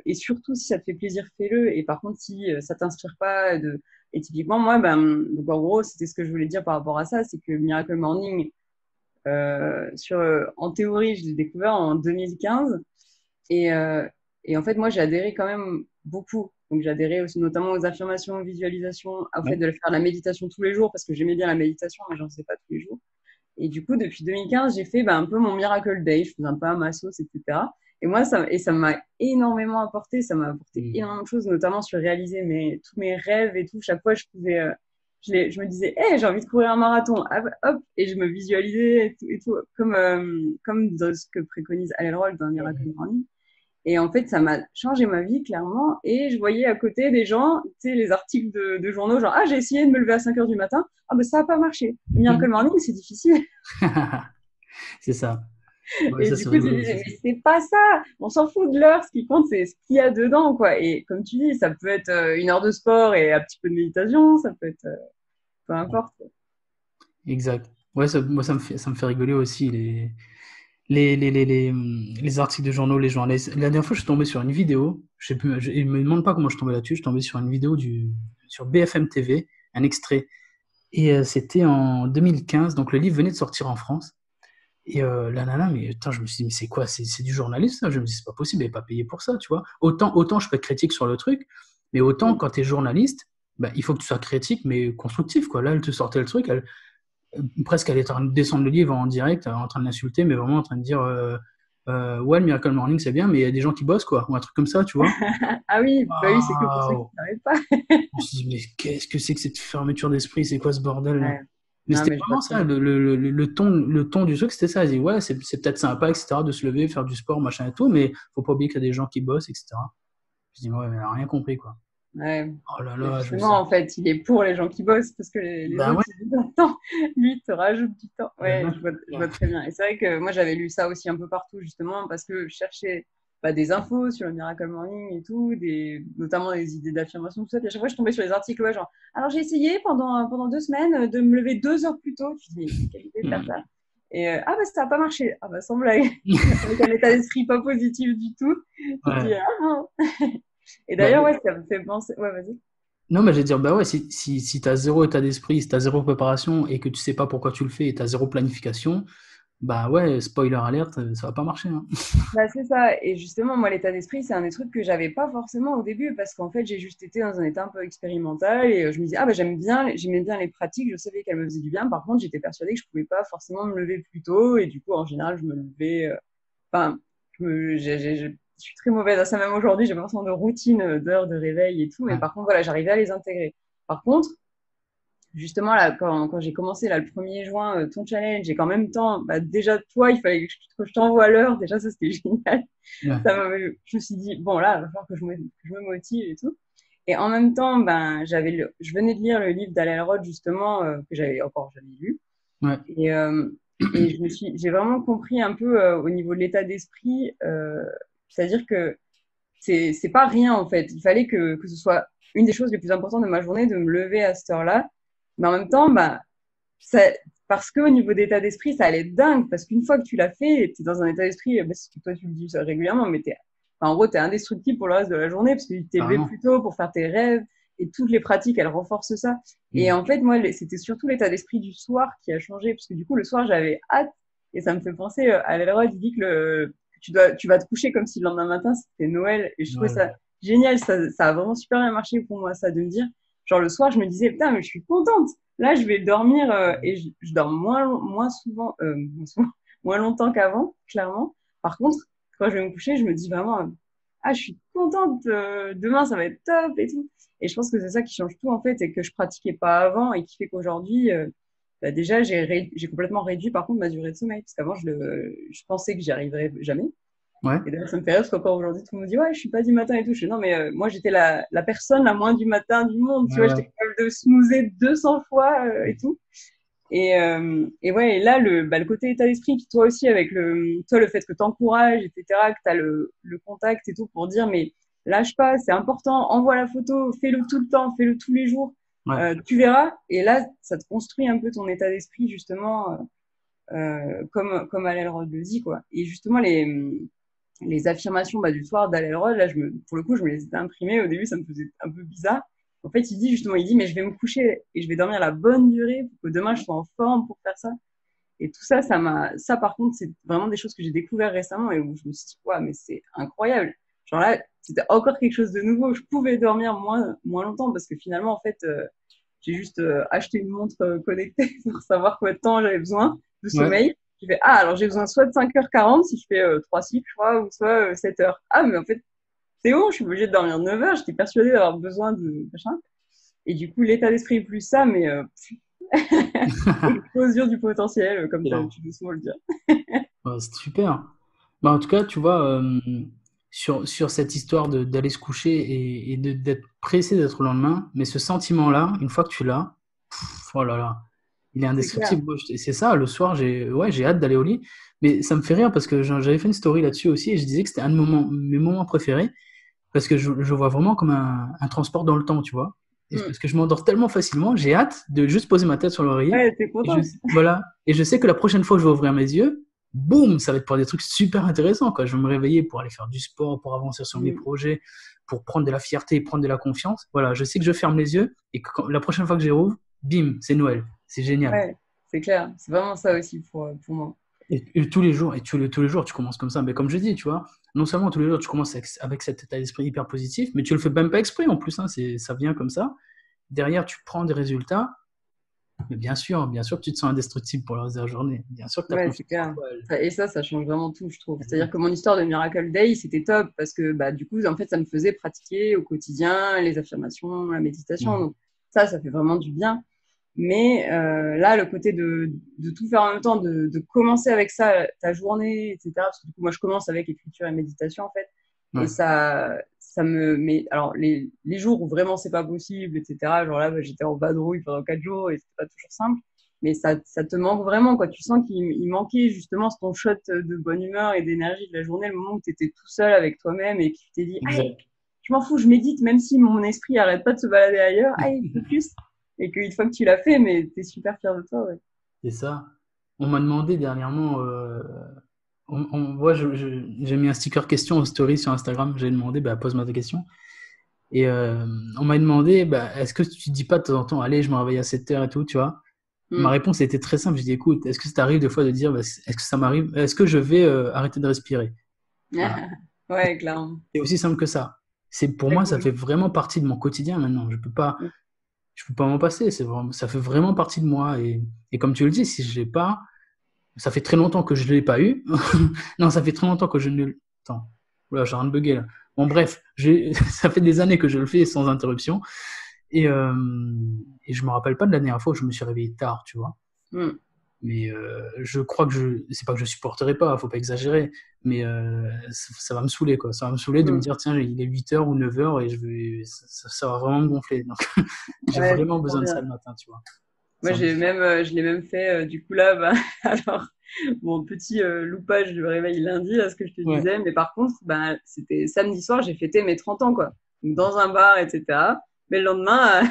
Et surtout, si ça te fait plaisir, fais-le. Et par contre, si ça t'inspire pas et typiquement, moi, ben, donc en gros, c'était ce que je voulais dire par rapport à ça, c'est que Miracle Morning, en théorie, je l'ai découvert en 2015. Et, euh, et en fait, moi, j'ai adhéré quand même beaucoup. Donc, j'ai adhéré aussi notamment aux affirmations, aux visualisations, au fait Ouais. de faire la méditation tous les jours, parce que j'aimais bien la méditation, mais j'en sais pas tous les jours. Et du coup, depuis 2015, j'ai fait un peu mon Miracle Day. Je faisais un peu à ma sauce, etc. Et moi, ça m'a énormément apporté. Ça m'a apporté Et- énormément de choses, notamment sur réaliser tous mes rêves et tout. Chaque fois, je me disais, hey, j'ai envie de courir un marathon. Hop, hop, et je me visualisais et tout comme dans ce que préconise Alain Roll dans Miracle Morning. Et en fait, ça m'a changé ma vie, clairement. Et je voyais à côté des gens, tu sais, les articles de journaux, genre, ah, j'ai essayé de me lever à 5 heures du matin. Ah, ben, ça n'a pas marché. Le Miracle Morning, c'est difficile. C'est ça. Ouais, Et ça, du c'est coup, tu rigolo disais, aussi. mais c'est pas ça. On s'en fout de l'heure. Ce qui compte, c'est ce qu'il y a dedans, quoi. Et comme tu dis, ça peut être 1 heure de sport et un petit peu de méditation. Ça peut être, peu Ouais. importe. Exact. Ouais, moi, ça me fait rigoler aussi, les articles de journaux, les journalistes. La dernière fois, je suis tombé sur une vidéo. Je sais plus, il me demande pas comment je suis tombé là-dessus. Je suis tombé sur une vidéo sur BFM TV, un extrait. Et c'était en 2015, donc le livre venait de sortir en France. Et la nana, mais putain, je me suis dit, mais c'est quoi? C'est du journalisme, ça? Je me dis, c'est pas possible, elle n'est pas payée pour ça, tu vois. Autant je peux être critique sur le truc, mais autant Mm. quand tu es journaliste, bah, il faut que tu sois critique, mais constructif, quoi. Là, elle te sortait le truc, presque elle était en train de descendre le livre en direct, en train de l'insulter, mais vraiment en train de dire, ouais, le Miracle Morning, c'est bien, mais il y a des gens qui bossent, quoi, ou un truc comme ça, tu vois. Ah oui, bah oui, c'est que pour ceux qui Waouh! n'arrivent pas. Je me suis dit, mais qu'est-ce que c'est que cette fermeture d'esprit? C'est quoi ce bordel là? Ouais. Mais Non, c'était mais je vois vraiment très ça, bien. le ton du truc, c'était ça. Il dit, ouais, c'est peut-être sympa, etc., de se lever, faire du sport, machin et tout, mais faut pas oublier qu'il y a des gens qui bossent, etc. Je dis, ouais, mais elle a rien compris, quoi. Ouais. Oh là Mais là, je me justement, suis dit, en fait, il est pour les gens qui bossent parce que les ben autres, ouais, ils disent attends, lui, il te rajoute du temps. ben Ouais, ouais, je vois très bien. Et c'est vrai que moi, j'avais lu ça aussi un peu partout, justement, parce que je cherchais des infos sur le Miracle Morning et tout, notamment des idées d'affirmation, tout ça. Puis à chaque fois, je tombais sur les articles, ouais, genre, alors j'ai essayé pendant 2 semaines de me lever 2 heures plus tôt. Je me dis, mais quelle idée de faire ça. Et ah, bah, ça n'a pas marché. Ah, bah, sans blague. Avec un état d'esprit pas positif du tout. Tu te dis, ouais. ah non. Et Bah, d'ailleurs, ouais, ça me fait penser. Ouais, vas-y. non, mais je vais dire, bah ouais, si t'as zéro état d'esprit, si t'as zéro préparation et que tu sais pas pourquoi tu le fais et t'as zéro planification, bah ouais, spoiler alerte, ça va pas marcher, hein. Bah, c'est ça. Et justement, moi, l'état d'esprit, c'est un des trucs que j'avais pas forcément au début parce qu'en fait, j'ai juste été dans un état un peu expérimental et je me disais, ah, bah, j'aimais bien les pratiques, je savais qu'elles me faisaient du bien. Par contre, j'étais persuadée que je pouvais pas forcément me lever plus tôt et du coup, en général, je me levais, enfin, je suis très mauvaise à ça même aujourd'hui, j'ai pas forcément de routine d'heures de réveil et tout, mais Ouais. par contre, voilà, j'arrivais à les intégrer. Par contre, justement, là, quand j'ai commencé là, le 1er juin, ton challenge, et qu'en même temps, déjà, toi, il fallait que je t'envoie à l'heure, déjà, ça, c'était génial. Ouais. Je me suis dit, bon, là, il va falloir que je me motive et tout. Et en même temps, je venais de lire le livre d'Alain Roth, justement, que j'avais encore jamais lu. Ouais. Et, j'ai vraiment compris un peu au niveau de l'état d'esprit, c'est-à-dire que c'est pas rien en fait. Il fallait que ce soit une des choses les plus importantes de ma journée de me lever à cette heure-là. Mais en même temps, ça, parce qu'au niveau d'état d'esprit, ça allait être dingue. Parce qu'une fois que tu l'as fait, tu es dans un état d'esprit, parce que toi tu le dis ça régulièrement, mais en gros, tu es indestructible pour le reste de la journée parce que tu t'es levé Carrément. plus tôt pour faire tes rêves et toutes les pratiques, elles renforcent ça. Et Mm. en fait, moi, c'était surtout l'état d'esprit du soir qui a changé parce que du coup, le soir, j'avais hâte et ça me fait penser à Leroy, il dit que tu vas te coucher comme si le lendemain matin, c'était Noël. Et je trouvais Voilà. ça génial. Ça a vraiment super bien marché pour moi, ça, de me dire, genre le soir, je me disais, putain, mais je suis contente. Là, je vais dormir et je dors moins souvent, moins longtemps qu'avant, clairement. Par contre, quand je vais me coucher, je me dis vraiment, ah, je suis contente, demain, ça va être top et tout. Et je pense que c'est ça qui change tout, en fait, et que je pratiquais pas avant et qui fait qu'aujourd'hui, bah, déjà, j'ai complètement réduit, par contre, ma durée de sommeil. Parce qu'avant, je pensais que j'y arriverais jamais. Ouais. Et d'ailleurs, ça me fait rire parce qu'encore aujourd'hui, tout le monde me dit, ouais, je suis pas du matin et tout. Je dis, non, mais moi, j'étais la personne la moins du matin du monde. Tu Ouais, vois, ouais. j'étais capable de snoozer 200 fois et tout. Et ouais, et là, le côté état d'esprit, puis toi aussi, avec toi, le fait que t'encourages, etc., que t'as le contact et tout pour dire, mais lâche pas, c'est important, envoie la photo, fais-le tout le temps, fais-le tous les jours, Ouais. tu verras. Et là, ça te construit un peu ton état d'esprit, justement, comme Alain Elrod le dit, quoi. Et justement, les affirmations du soir d'Alain Elrod, là, pour le coup, je me les ai imprimées. Au début, ça me faisait un peu bizarre. En fait, il dit, mais je vais me coucher et je vais dormir la bonne durée pour que demain je sois en forme pour faire ça. Et tout ça, ça par contre, c'est vraiment des choses que j'ai découvert récemment et où je me suis dit, ouais, mais c'est incroyable. Genre là, c'était encore quelque chose de nouveau. Je pouvais dormir moins longtemps parce que finalement, en fait, j'ai juste acheté une montre connectée pour savoir combien de temps j'avais besoin de Ouais. sommeil. Je fais, ah, alors j'ai besoin soit de 5h40 si je fais 3 cycles, je crois, ou soit 7 heures. Ah, mais en fait, c'est bon, je suis obligée de dormir 9 heures. J'étais persuadée d'avoir besoin de machin. Et du coup, l'état d'esprit plus ça, mais explosion du potentiel, comme Excellent. tu veux souvent le dire. Ouais, c'est super. Bah, en tout cas, tu vois, sur cette histoire d'aller se coucher et d'être pressé d'être le lendemain, mais ce sentiment-là, une fois que tu l'as, oh là là, il est C'est clair. indescriptible. Moi, c'est ça, le soir, j'ai hâte d'aller au lit. Mais ça me fait rire parce que j'avais fait une story là-dessus aussi et je disais que c'était un de mes moments préférés parce que je vois vraiment comme un transport dans le temps, tu vois. Et Mm. parce que je m'endors tellement facilement, j'ai hâte de juste poser ma tête sur l'oreiller. Ouais, t'es Et je, contente. voilà. Et je sais que la prochaine fois que je vais ouvrir mes yeux, boum, ça va être pour des trucs super intéressants, quoi. Je vais me réveiller pour aller faire du sport, pour avancer sur mes Mm. projets, pour prendre de la fierté, prendre de la confiance. Voilà, je sais que je ferme les yeux et que la prochaine fois que je les rouvre, bim, c'est Noël. C'est génial. Ouais, c'est clair. C'est vraiment ça aussi pour moi. Et tous les jours, tous les jours, tu commences comme ça. Mais comme je dis, tu vois, non seulement tous les jours, tu commences avec cet état d'esprit hyper positif, mais tu le fais même pas exprès en plus, hein, ça vient comme ça. Derrière, tu prends des résultats, mais bien sûr que tu te sens indestructible pour le reste de la journée. Bien sûr que tu as Ouais, c'est confiance en clair. toi. Et ça change vraiment tout, je trouve. C'est-à-dire que mon histoire de Miracle Day, c'était top parce que bah, du coup, en fait, ça me faisait pratiquer au quotidien les affirmations, la méditation. Mhm. Donc ça fait vraiment du bien. Mais là, le côté de tout faire en même temps, de commencer avec ça, ta journée, etc. Parce que du coup, moi, je commence avec écriture et méditation, en fait. Et Ouais, ça me met. Alors, les jours où vraiment c'est pas possible, etc. Genre là, bah, j'étais en vadrouille pendant 4 jours et c'était pas toujours simple. Mais ça te manque vraiment, quoi. Tu sens qu'il manquait justement ton shot de bonne humeur et d'énergie de la journée, le moment où tu étais tout seul avec toi-même et que tu t'es dit, allez, exact. je m'en fous, je médite, même si mon esprit arrête pas de se balader ailleurs, allez, focus. Et qu'une fois que tu l'as fait, mais t'es super fier de toi, ouais. C'est ça. On m'a demandé dernièrement, ouais, j'ai mis un sticker question en story sur Instagram. J'ai demandé, bah, pose-moi ta question. Et on m'a demandé, bah, est-ce que tu dis pas de temps en temps, allez, je me réveille à 7 heures et tout, tu vois? Ma Mm. réponse était très simple. J'ai dit, écoute, est-ce que ça t'arrive des fois de dire, bah, est-ce que ça m'arrive, est-ce que je vais arrêter de respirer? Voilà. Ouais, clairement. C'est aussi simple que ça. Pour Très moi, ça cool. fait vraiment partie de mon quotidien maintenant. Mm. Je peux pas m'en passer. Ça fait vraiment partie de moi. Et comme tu le dis, si je l'ai pas, ça fait très longtemps que je l'ai pas eu. Non, ça fait très longtemps que je ne. Attends, oula, j'ai rien de bugué là. Bon, bref, ça fait des années que je le fais sans interruption. Et, euh, et je me rappelle pas de la dernière fois où je me suis réveillé tard, tu vois. Mm. Mais je crois que c'est pas que je supporterai pas, faut pas exagérer, mais ça va me saouler, quoi. Ça va me saouler de me Mm. dire, tiens, il est 8 heures ou 9 heures et ça va vraiment me gonfler. Donc, j'ai Ouais, je vraiment comprends besoin de ça bien. le matin, tu vois. Moi, C'est important. je l'ai même fait, du coup, là, bah, alors, mon petit loupage de réveil lundi, là, ce que je te Ouais, disais, mais par contre, bah, c'était samedi soir, j'ai fêté mes 30 ans, quoi. Donc, dans un bar, etc. Mais le lendemain,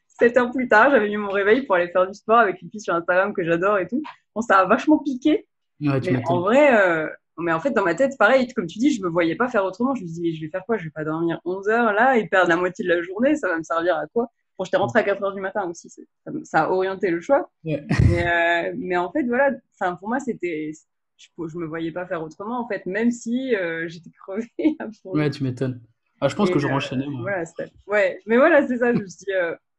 7 heures plus tard, j'avais mis mon réveil pour aller faire du sport avec une fille sur Instagram que j'adore et tout. Bon, ça a vachement piqué, ouais, tu mais en m'étonnes. vrai, mais en fait, dans ma tête, pareil, comme tu dis, je me voyais pas faire autrement. Je me dis, mais je vais faire quoi? Je vais pas dormir 11 heures là et perdre la moitié de la journée. Ça va me servir à quoi? Bon, j'étais rentrée à 4 heures du matin aussi. Ça a orienté le choix. Ouais, Mais en fait, voilà, enfin, pour moi, c'était, je me voyais pas faire autrement, en fait, même si j'étais crevée pour le Ouais, coup. tu m'étonnes. Ah, je pense Et que j'aurais enchaîné, moi. voilà, ouais, mais voilà, c'est ça, je me suis dit,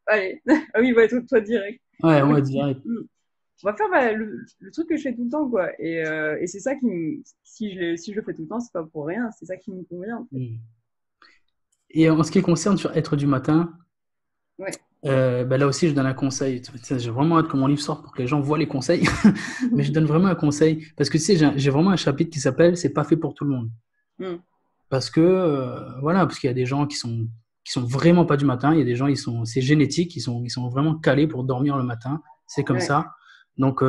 allez, ah oui, ouais, toi direct. Ouais, Ok, moi, direct. on va faire bah, le truc que je fais tout le temps, quoi. Et c'est ça si je le fais tout le temps, c'est pas pour rien, c'est ça qui me convient, en fait. Mm. Et en ce qui concerne sur être du matin, Ouais. bah là aussi, je donne un conseil. Tu sais, j'ai vraiment hâte que mon livre sorte pour que les gens voient les conseils. Mais je donne vraiment un conseil. Parce que tu sais, j'ai vraiment un chapitre qui s'appelle C'est pas fait pour tout le monde. Mm. Parce que, voilà, parce qu'il y a des gens qui sont vraiment pas du matin. Il y a des gens, c'est génétique, ils sont vraiment calés pour dormir le matin. C'est comme Ouais. ça. Donc,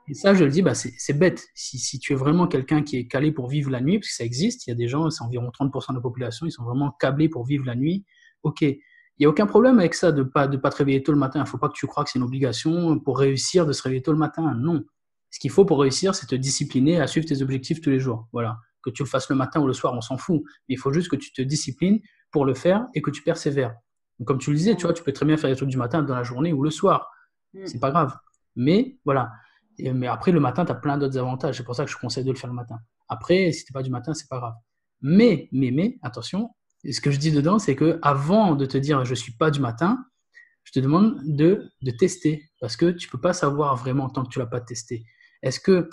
et ça, je le dis, bah, c'est bête. Si tu es vraiment quelqu'un qui est calé pour vivre la nuit, parce que ça existe, il y a des gens, c'est environ 30% de la population, ils sont vraiment câblés pour vivre la nuit. Ok. Il n'y a aucun problème avec ça de pas te réveiller tôt le matin. Il ne faut pas que tu crois que c'est une obligation pour réussir de se réveiller tôt le matin. Non. Ce qu'il faut pour réussir, c'est te discipliner à suivre tes objectifs tous les jours. Voilà. Que tu le fasses le matin ou le soir, on s'en fout. Mais il faut juste que tu te disciplines pour le faire et que tu persévères. Donc, comme tu le disais, tu vois, tu peux très bien faire des trucs du matin dans la journée ou le soir. C'est Mm. pas grave. Mais voilà. Mais après, le matin, tu as plein d'autres avantages. C'est pour ça que je conseille de le faire le matin. Après, si tu n'es pas du matin, c'est pas grave. Mais, attention, ce que je dis dedans, c'est que avant de te dire je suis pas du matin, je te demande de tester. Parce que tu peux pas savoir vraiment tant que tu l'as pas testé. Parce que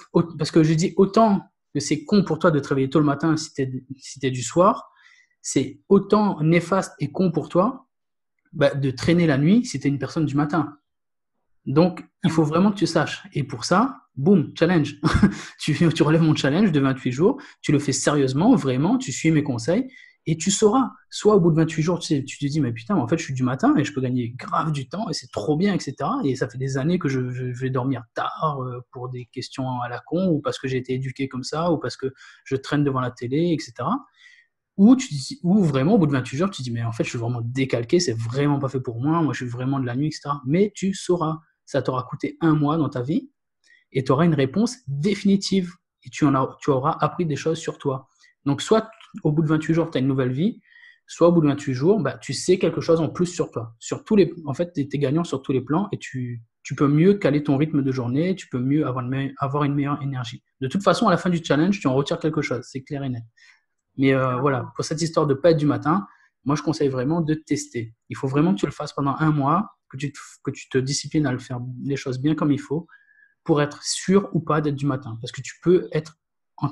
je dis autant que c'est con pour toi de te réveiller tôt le matin si t'es du soir, c'est autant néfaste et con pour toi bah, de traîner la nuit si tu es une personne du matin. Donc, il faut vraiment que tu saches. Et pour ça, boum, challenge. Tu relèves mon challenge de 28 jours, tu le fais sérieusement, vraiment, tu suis mes conseils et tu sauras. Soit au bout de 28 jours, tu te dis, mais putain, en fait, je suis du matin et je peux gagner grave du temps et c'est trop bien, etc. Et ça fait des années que je vais dormir tard pour des questions à la con ou parce que j'ai été éduqué comme ça ou parce que je traîne devant la télé, etc. Ou vraiment, au bout de 28 jours, tu te dis, mais en fait, je suis vraiment décalqué, c'est vraiment pas fait pour moi je suis vraiment de la nuit, etc. Mais tu sauras, ça t'aura coûté un mois dans ta vie et tu auras une réponse définitive et tu auras appris des choses sur toi. Donc, soit au bout de 28 jours, tu as une nouvelle vie, soit au bout de 28 jours, bah, tu sais quelque chose en plus sur toi. En fait, tu es gagnant sur tous les plans et tu peux mieux caler ton rythme de journée, tu peux mieux avoir une meilleure énergie. De toute façon, à la fin du challenge, tu en retires quelque chose, c'est clair et net. Mais voilà, pour cette histoire de pas être du matin, moi je conseille vraiment de tester. Il faut vraiment que tu le fasses pendant un mois, que tu te disciplines à le faire les choses bien comme il faut pour être sûr ou pas d'être du matin. Parce que tu peux être en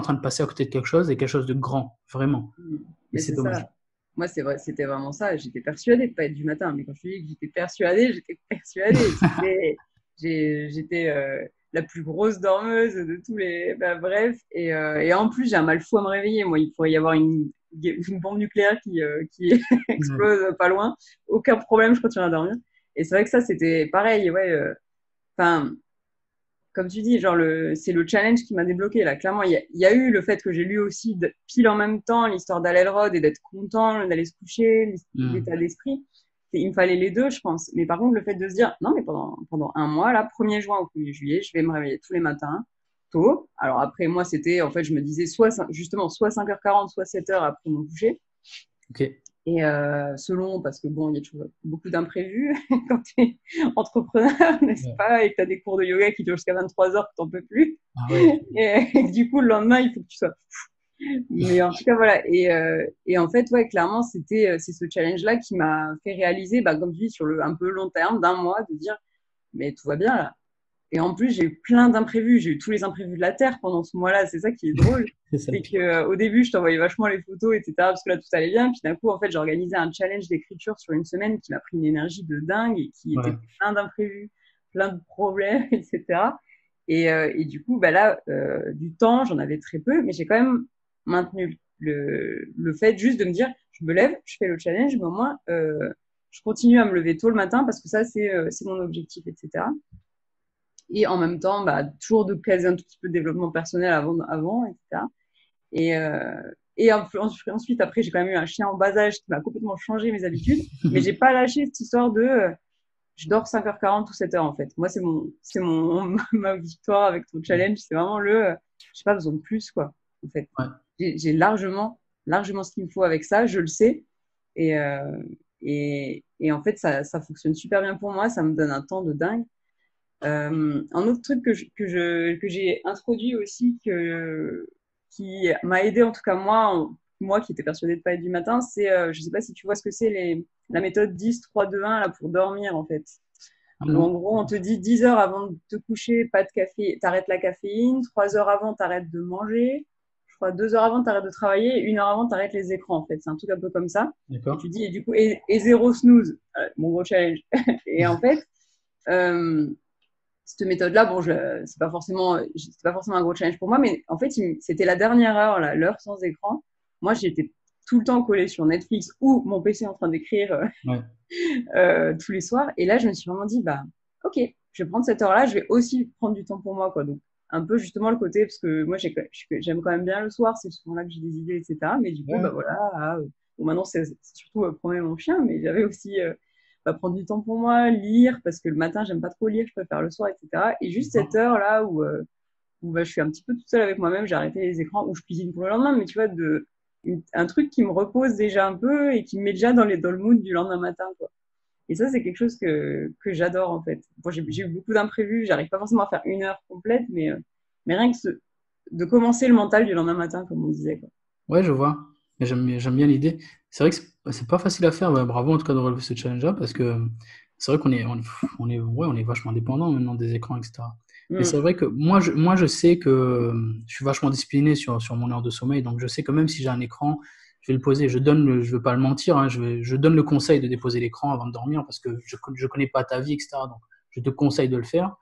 train de passer à côté de quelque chose et quelque chose de grand, vraiment. Mm. Et Mais c'est c'est dommage. ça. Moi, c'est vrai, c'était vraiment ça. J'étais persuadée de pas être du matin. Mais quand je te dis que j'étais persuadée, j'étais persuadée. J'étais la plus grosse dormeuse de tous les. Bah, bref. Et en plus, j'ai un mal fou à me réveiller. Moi, il pourrait y avoir une bombe nucléaire qui Ouais. explose pas loin. Aucun problème, je continue à dormir. Et c'est vrai que ça, c'était pareil. Ouais. Enfin, comme tu dis, genre c'est le challenge qui m'a débloqué là. Clairement, il y a eu le fait que j'ai lu aussi pile en même temps l'histoire d'Alelrod et d'être content d'aller se coucher, l'état Mm. d'esprit. Il me fallait les deux, je pense. Mais par contre, le fait de se dire, non, mais pendant un mois, là, 1er juin au 1er juillet, je vais me réveiller tous les matins, tôt. Alors après, moi, c'était, en fait, je me disais justement, soit 5h40, soit 7h après mon coucher. Ok. Et selon, parce que bon, il y a toujours beaucoup d'imprévus quand tu es entrepreneur, n'est-ce Ouais. pas, et que tu as des cours de yoga qui durent jusqu'à 23 heures, que tu n'en peux plus. Ah ouais. Et du coup, le lendemain, il faut que tu sois. Mais en tout cas, voilà. Et en fait, ouais, clairement, c'est ce challenge-là qui m'a fait réaliser, bah, comme tu dis, sur le un peu long terme, d'un mois, de dire, mais tout va bien là. Et en plus, j'ai eu plein d'imprévus. J'ai eu tous les imprévus de la Terre pendant ce mois-là. C'est ça qui est drôle. C'est ça le C'est pire. que au début, je t'envoyais vachement les photos, etc. Parce que là, tout allait bien. Puis d'un coup, en fait, j'ai organisé un challenge d'écriture sur une semaine qui m'a pris une énergie de dingue et qui était Ouais. plein d'imprévus, plein de problèmes, etc. Et du coup, bah là, du temps, j'en avais très peu, mais j'ai quand même maintenu le fait juste de me dire, je me lève, je fais le challenge, mais au moins, je continue à me lever tôt le matin parce que ça, c'est mon objectif, etc. Et en même temps, bah, toujours de caser un tout petit peu de développement personnel avant etc. Et, ensuite, après, j'ai quand même eu un chien en bas âge qui m'a complètement changé mes habitudes, mais j'ai pas lâché cette histoire de je dors 5h40 ou 7h en fait. Moi, ma victoire avec ton challenge, c'est vraiment j'ai pas besoin de plus quoi, en fait. Ouais. J'ai largement ce qu'il me faut avec ça, je le sais. Et, et en fait, ça fonctionne super bien pour moi, ça me donne un temps de dingue. Un autre truc que j'ai introduit aussi, qui m'a aidé, en tout cas moi qui étais persuadée de pas être du matin, c'est, je sais pas si tu vois ce que c'est, la méthode 10-3-2-1 là, pour dormir, en fait. Ah Où non? en gros, on te dit 10 heures avant de te coucher, pas de café, t'arrêtes la caféine, 3 heures avant, t'arrêtes de manger, je crois 2 heures avant, t'arrêtes de travailler, 1 heure avant, t'arrêtes les écrans, en fait. C'est un truc un peu comme ça. Et D'accord. tu dis, et du coup, et zéro snooze, mon gros challenge. Et en fait, euh, cette méthode-là, bon, c'est pas forcément un gros challenge pour moi, mais en fait, c'était la dernière heure, là, l'heure sans écran. Moi, j'étais tout le temps collée sur Netflix ou mon PC en train d'écrire Ouais. tous les soirs. Et là, je me suis vraiment dit, bah, ok, je vais prendre cette heure-là, je vais aussi prendre du temps pour moi, quoi. Donc, un peu justement le côté, parce que moi, j'aime quand même bien le soir, c'est souvent là que j'ai des idées, etc. Mais du coup, bah Ouais. voilà, bon, maintenant, c'est surtout promener mon chien, mais j'avais aussi bah, prendre du temps pour moi, lire, parce que le matin, j'aime pas trop lire, je préfère le soir, etc. Et juste cette D'accord. heure-là où bah, je suis un petit peu toute seule avec moi-même, j'ai arrêté les écrans, où je cuisine pour le lendemain, mais tu vois, un truc qui me repose déjà un peu et qui me met déjà dans le mood du lendemain matin, quoi. Et ça, c'est quelque chose que j'adore, en fait. Bon, j'ai eu beaucoup d'imprévus, j'arrive pas forcément à faire 1 heure complète, mais rien que de commencer le mental du lendemain matin, comme on disait, quoi. Ouais, je vois. Mais j'aime bien l'idée. C'est vrai que c'est pas facile à faire. Ouais, bravo en tout cas de relever ce challenge-là parce que c'est vrai ouais, on est vachement dépendant maintenant des écrans, etc. Mais c'est Mm. vrai que moi, je sais que je suis vachement discipliné sur mon heure de sommeil. Donc, je sais que même si j'ai un écran, je vais le poser. Je veux pas le mentir, hein, je donne le conseil de déposer l'écran avant de dormir parce que je connais pas ta vie, etc. Donc, je te conseille de le faire.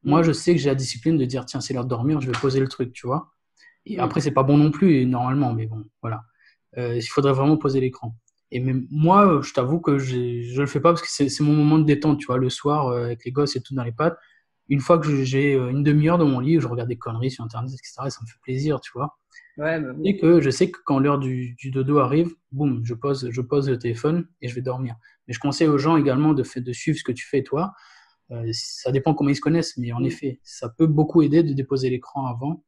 Moi, Mm. je sais que j'ai la discipline de dire, tiens, c'est l'heure de dormir, je vais poser le truc, tu vois. Et Mm. après, c'est pas bon non plus, normalement, mais bon, voilà. Il faudrait vraiment poser l'écran. Et même moi, je t'avoue que je le fais pas parce que c'est mon moment de détente, tu vois, le soir, avec les gosses et tout dans les pattes. Une fois que j'ai une demi-heure dans mon lit, où je regarde des conneries sur Internet, etc., et ça me fait plaisir, tu vois. Ouais, bah oui. Et que je sais que quand l'heure du dodo arrive, boum, je pose le téléphone et je vais dormir. Mais je conseille aux gens également de suivre ce que tu fais, toi. Ça dépend comment ils se connaissent, mais en Mm. effet, ça peut beaucoup aider de déposer l'écran avant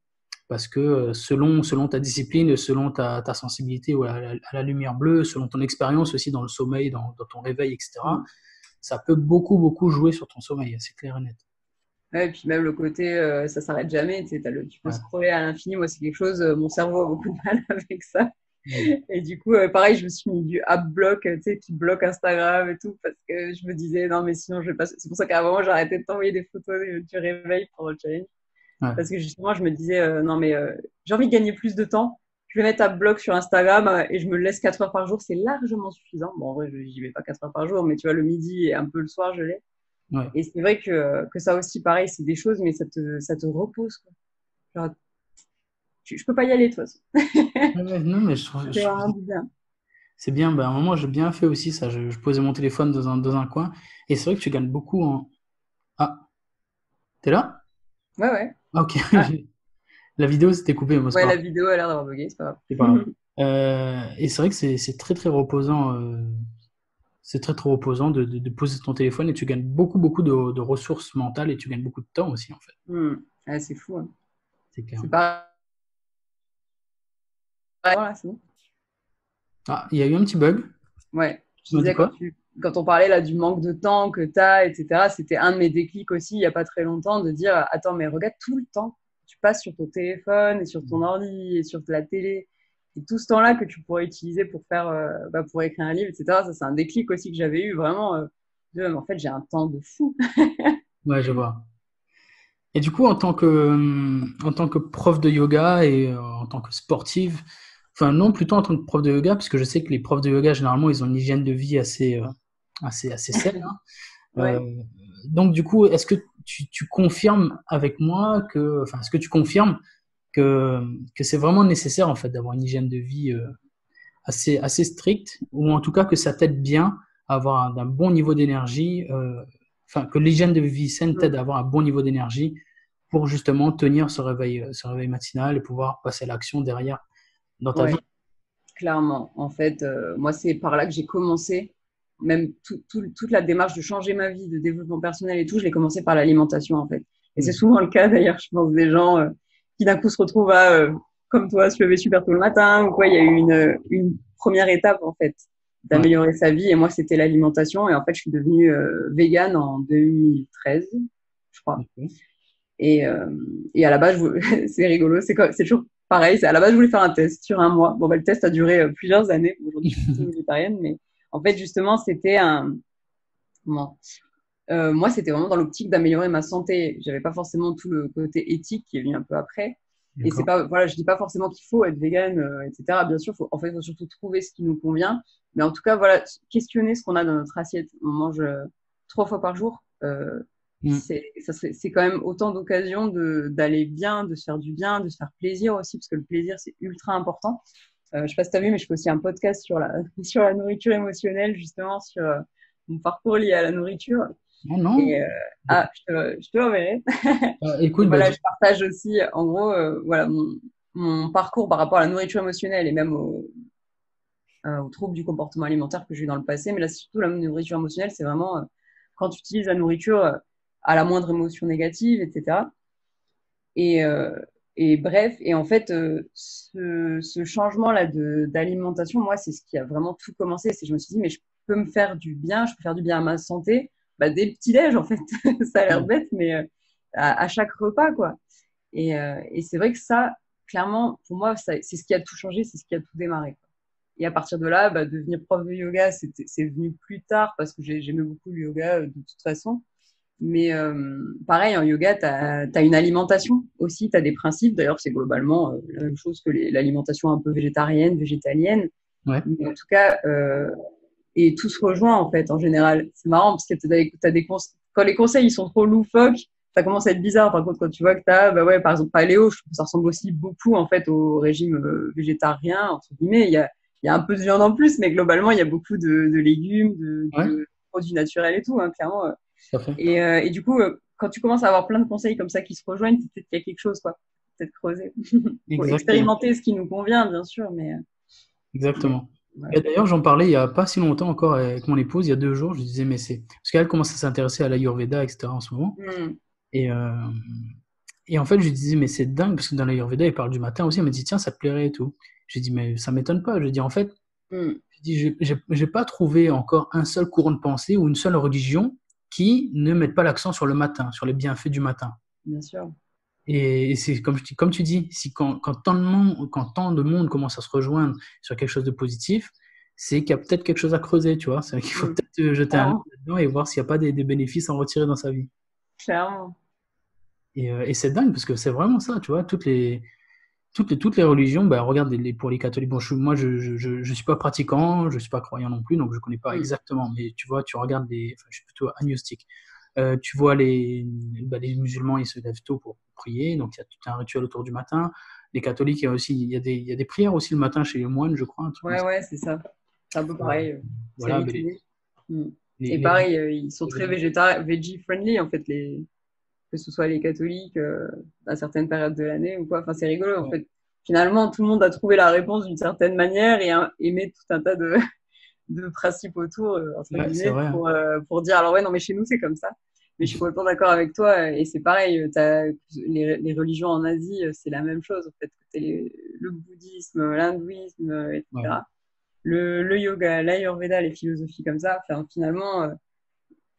parce que selon ta discipline, selon ta sensibilité à la lumière bleue, selon ton expérience aussi dans le sommeil, dans ton réveil, etc., Mm. ça peut beaucoup, beaucoup jouer sur ton sommeil, c'est clair et net. Ouais, et puis même le côté, ça s'arrête jamais, tu sais, tu peux Ouais. scroller à l'infini. Moi, c'est quelque chose, mon cerveau a beaucoup de mal avec ça. Mm. Et du coup, pareil, je me suis mis du app block, tu sais, qui bloque Instagram et tout, parce que je me disais, non, mais sinon, je vais pas. C'est pour ça qu'à un moment, j'ai arrêté de t'envoyer des photos du réveil pendant le challenge. Ouais. Parce que justement, je me disais, non, mais j'ai envie de gagner plus de temps. Je vais mettre app block sur Instagram et je me laisse 4 heures par jour. C'est largement suffisant. Bon, en vrai, j'y vais pas 4 heures par jour, mais tu vois, le midi et un peu le soir, je l'ai. Ouais. Et c'est vrai que ça aussi, pareil, c'est des choses, mais ça te repose, quoi. Genre, je peux pas y aller, de toute façon. Ouais, ouais, non, mais Ça fait vraiment du bien. c'est bien. Ben, à un moment, j'ai bien fait aussi ça. Je posais mon téléphone dans un coin. Et c'est vrai que tu gagnes beaucoup en. Ah, t'es là? Ouais, ouais. Ah, ok. Ah, La vidéo s'était coupée, moi, c'est ouais, pas la grave. vidéo a l'air d'avoir bugué, c'est pas C'est pas grave. grave. Et c'est vrai que c'est très, très reposant. C'est très, très reposant de poser ton téléphone et tu gagnes beaucoup, beaucoup de ressources mentales et tu gagnes beaucoup de temps aussi, en fait. Ouais, c'est fou, hein. C'est clair. C'est pas. Voilà, c'est bon. Ah, il y a eu un petit bug. Ouais, Tu je m'as dit disais, quoi? quand on parlait là du manque de temps que tu as, etc., c'était un de mes déclics aussi, il n'y a pas très longtemps, de dire, attends, mais regarde tout le temps, tu passes sur ton téléphone et sur ton ordi et sur la télé, et tout ce temps-là que tu pourrais utiliser pour faire, bah, pour écrire un livre, etc., ça, c'est un déclic aussi que j'avais eu vraiment, en fait, j'ai un temps de fou. Ouais, je vois. Et du coup, en tant que prof de yoga et en tant que sportive, enfin non, plutôt en tant que prof de yoga, parce que je sais que les profs de yoga, généralement, ils ont une hygiène de vie assez saine, hein. Ouais. Donc du coup, est-ce que tu confirmes avec moi enfin, est-ce que tu confirmes que c'est vraiment nécessaire en fait d'avoir une hygiène de vie assez stricte, ou en tout cas que ça t'aide bien à avoir un bon niveau d'énergie, enfin que l'hygiène de vie saine t'aide Mm. à avoir un bon niveau d'énergie pour justement tenir ce réveil matinal et pouvoir passer à l'action derrière dans ta vie. Ouais. Clairement, en fait, moi, c'est par là que j'ai commencé. Même toute la démarche de changer ma vie, de développement personnel et tout, je l'ai commencé par l'alimentation, en fait. Et c'est Ouais. souvent le cas, d'ailleurs, je pense, des gens qui d'un coup se retrouvent à, comme toi, se lever super tôt le matin ou quoi. Il y a eu une première étape, en fait, Ouais. d'améliorer sa vie. Et moi, c'était l'alimentation. Et en fait, je suis devenue végane en 2013, je crois. Ok. Et à la base, c'est rigolo, c'est toujours pareil. À la base, je voulais faire un test sur un mois. Bon, bah, le test a duré plusieurs années. Aujourd'hui, je suis plutôt végétarienne, mais en fait, justement, c'était comment moi, c'était vraiment dans l'optique d'améliorer ma santé. J'avais pas forcément tout le côté éthique qui est venu un peu après. Et c'est D'accord. pas, voilà, je dis pas forcément qu'il faut être vegan, etc. Bien sûr, en fait, il faut surtout trouver ce qui nous convient. Mais en tout cas, voilà, questionner ce qu'on a dans notre assiette. On mange 3 fois par jour. Mm. C'est quand même autant d'occasions d'aller bien, de se faire du bien, de se faire plaisir aussi, parce que le plaisir, c'est ultra important. Je sais pas si tu as vu, mais je fais aussi un podcast sur sur la nourriture émotionnelle, justement, sur mon parcours lié à la nourriture. Non, non. Et je te l'enverrai. Et Écoute, bah, voilà, je partage aussi, en gros, voilà, mon parcours par rapport à la nourriture émotionnelle et même aux troubles du comportement alimentaire que j'ai eu dans le passé. Mais là, c'est surtout la nourriture émotionnelle, c'est vraiment quand tu utilises la nourriture à la moindre émotion négative, etc. Et, euh, et bref, et en fait, ce changement-là d'alimentation, moi, c'est ce qui a vraiment tout commencé. Je me suis dit, mais je peux me faire du bien, je peux faire du bien à ma santé, bah, dès le petit-déj, en fait. Ça a l'air mm. bête, mais à chaque repas, quoi. Et c'est vrai que ça, clairement, pour moi, c'est ce qui a tout changé, c'est ce qui a tout démarré, quoi. Et à partir de là, bah, devenir prof de yoga, c'est venu plus tard parce que j'aimais beaucoup le yoga de toute façon. Mais pareil, en yoga, tu as une alimentation aussi, tu as des principes. D'ailleurs, c'est globalement la même chose que l'alimentation un peu végétarienne, végétalienne. Ouais. Mais en tout cas, et tout se rejoint en fait, en général. C'est marrant parce que quand les conseils ils sont trop loufoques, ça commence à être bizarre. Par contre, quand tu vois que tu as, bah ouais, par exemple, paléo, je trouve que ça ressemble aussi beaucoup en fait au régime végétarien, entre guillemets. Il y a un peu de viande en plus, mais globalement, il y a beaucoup de légumes, Ouais, de produits naturels et tout, hein, clairement. tout à fait. Et du coup, quand tu commences à avoir plein de conseils comme ça qui se rejoignent, c'est peut-être qu'il y a quelque chose, quoi. Peut-être creuser. Faut Exactement. expérimenter ce qui nous convient, bien sûr, mais Exactement. voilà. Et d'ailleurs, j'en parlais il y a pas si longtemps encore avec mon épouse, il y a 2 jours, je lui disais, mais c'est. Parce qu'elle commence à s'intéresser à l'Ayurveda, etc. en ce moment. Hmm. Et, euh, et en fait, je lui disais, mais c'est dingue, parce que dans l'Ayurveda, il parle du matin aussi. Elle me dit, tiens, ça te plairait et tout. Je lui dis, mais ça m'étonne pas. Je lui dis, en fait, Hmm. je dis, j'ai pas trouvé encore un seul courant de pensée ou une seule religion qui ne mette pas l'accent sur le matin, sur les bienfaits du matin. Bien sûr. Et c'est comme tu dis, si quand tant de monde commence à se rejoindre sur quelque chose de positif, c'est qu'il y a peut-être quelque chose à creuser, tu vois. C'est qu'il faut Hmm. peut-être jeter un œil Clairement. là-dedans et voir s'il n'y a pas des bénéfices à en retirer dans sa vie. Clairement. Et c'est dingue parce que c'est vraiment ça, tu vois. Toutes les religions, bah, regarde, pour les catholiques, bon, moi, je suis pas pratiquant, je suis pas croyant non plus, donc je connais pas Hmm. exactement. Mais tu vois, tu regardes enfin, je suis plutôt agnostique. Tu vois les musulmans, ils se lèvent tôt pour prier, donc il y a tout un rituel autour du matin. Les catholiques, il y a des prières aussi le matin chez les moines, je crois, un truc comme Ouais, ça. ouais, c'est ça. C'est un peu Euh, pareil. C'est voilà, mais rythmé. Hmm. les, Et les, pareil, ils sont les très véganes. veggie friendly, en fait, que ce soit les catholiques à certaines périodes de l'année ou quoi. Enfin, c'est rigolo, en Ouais, fait. Finalement, tout le monde a trouvé la réponse d'une certaine manière et met tout un tas de principes autour, entre ouais, c'est guillemets, vrai, hein. pour dire, alors ouais, non, mais chez nous, c'est comme ça. Mais je suis complètement d'accord avec toi. Et c'est pareil, les religions en Asie, c'est la même chose. En fait, le bouddhisme, l'hindouisme, Ouais. etc. Le yoga, l'ayurveda, les philosophies comme ça. Enfin, finalement,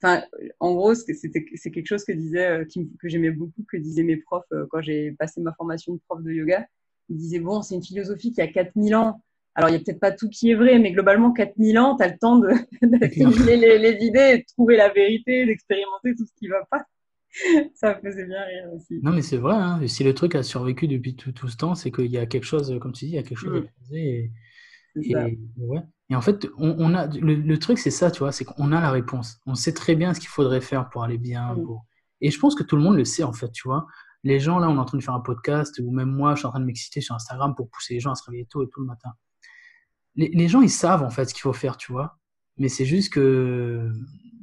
enfin, en gros, c'est quelque chose que j'aimais beaucoup, que disaient mes profs quand j'ai passé ma formation de prof de yoga. Ils disaient, bon, c'est une philosophie qui a 4000 ans. Alors, il n'y a peut-être pas tout qui est vrai, mais globalement, 4000 ans, tu as le temps C'est clair. d'assimiler les idées, et de trouver la vérité, d'expérimenter tout ce qui ne va pas. Ça me faisait bien rire aussi. Non, mais c'est vrai, hein. Et si le truc a survécu depuis tout ce temps, c'est qu'il y a quelque chose, comme tu dis, il y a quelque chose à Mm, creuser. c'est ça. Ouais. Et en fait, on a le truc, c'est ça, tu vois, c'est qu'on a la réponse. On sait très bien ce qu'il faudrait faire pour aller bien. Mm, Et je pense que tout le monde le sait, en fait, tu vois. Les gens, là, on est en train de faire un podcast, ou même moi, je suis en train de m'exciter sur Instagram pour pousser les gens à se réveiller tôt et tout le matin. Les gens, ils savent, en fait, ce qu'il faut faire, tu vois. Mais c'est juste que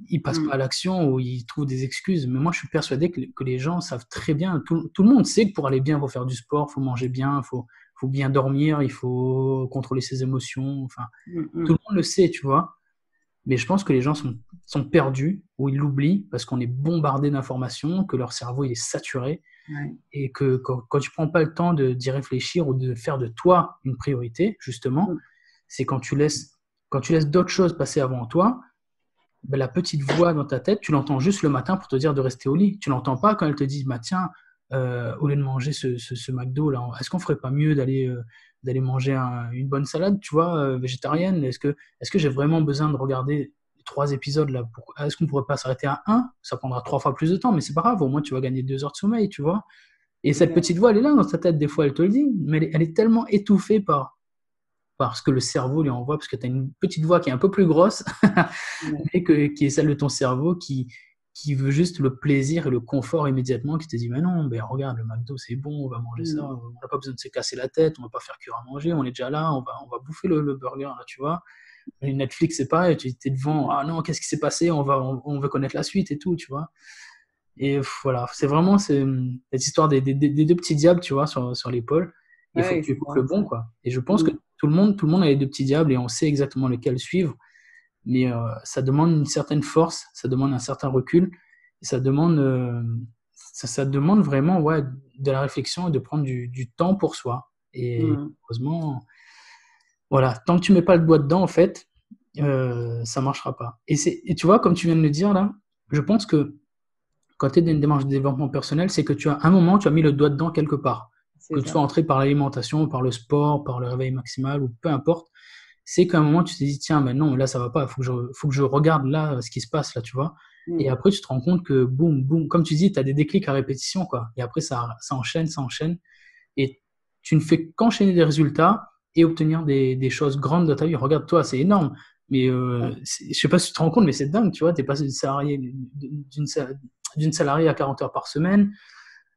ils passent pas mm, à l'action ou ils trouvent des excuses. Mais moi, je suis persuadé que les gens savent très bien. Tout le monde sait que pour aller bien, il faut faire du sport, il faut manger bien, il faut bien dormir, il faut contrôler ses émotions. Enfin, mm, tout mm. le monde le sait, tu vois. Mais je pense que les gens sont perdus ou ils l'oublient parce qu'on est bombardé d'informations, que leur cerveau il est saturé Ouais. et que quand tu prends pas le temps d'y réfléchir ou de faire de toi une priorité, justement, Mm, c'est quand tu laisses d'autres choses passer avant toi ben, la petite voix dans ta tête, tu l'entends juste le matin pour te dire de rester au lit. Tu l'entends pas quand elle te dit, bah, tiens, au lieu de manger ce McDo là, est-ce qu'on ferait pas mieux d'aller manger une bonne salade, tu vois, végétarienne? Est-ce que j'ai vraiment besoin de regarder 3 épisodes là? Est-ce qu'on pourrait pas s'arrêter à un? Ça prendra 3 fois plus de temps, mais c'est pas grave, au moins tu vas gagner 2 heures de sommeil, tu vois. Et cette Ok. petite voix, elle est là dans ta tête, des fois, elle te le dit, mais elle est tellement étouffée par ce que le cerveau lui envoie, parce que tu as une petite voix qui est un peu plus grosse, Ouais. mais qui est celle de ton cerveau qui veut juste le plaisir et le confort immédiatement, qui te dit, mais non, ben regarde, le McDo, c'est bon, on va manger ça, Mm. on n'a pas besoin de se casser la tête, on va pas faire cuire à manger, on est déjà là, on va bouffer le burger, là, tu vois. Et Netflix, c'est pareil, tu es devant, Mm. ah non, qu'est-ce qui s'est passé, on veut connaître la suite et tout, tu vois. Et voilà, c'est vraiment cette histoire des deux petits diables, tu vois, sur l'épaule. Il faut que Ouais, tu c'est écoutes le marrant bon, ça. quoi. Et je pense que Mm. tout le monde a les deux petits diables et on sait exactement lequel suivre. Mais ça demande une certaine force, ça demande un certain recul, et ça demande vraiment, ouais, de la réflexion et de prendre du temps pour soi. Et Mm. heureusement, voilà, tant que tu mets pas le doigt dedans, en fait, ça marchera pas. Et tu vois, comme tu viens de le dire là, je pense que quand tu es dans une démarche de développement personnel, c'est que tu as un moment, tu as mis le doigt dedans quelque part. Que C'est tu sois ça. entré par l'alimentation, par le sport, par le réveil maximal, ou peu importe, c'est qu'à un moment, tu t'es dit, tiens, ben non, là, ça va pas, faut que je regarde là ce qui se passe, là, tu vois. Et Mm. après, tu te rends compte que, boum, boum, comme tu dis, tu as des déclics à répétition, quoi. Et après, ça enchaîne, ça enchaîne. Et tu ne fais qu'enchaîner des résultats et obtenir des choses grandes dans ta vie. Regarde, toi, c'est énorme. Mais Ouais. je sais pas si tu te rends compte, mais c'est dingue, tu vois. Tu es passé d'une salariée à 40 heures par semaine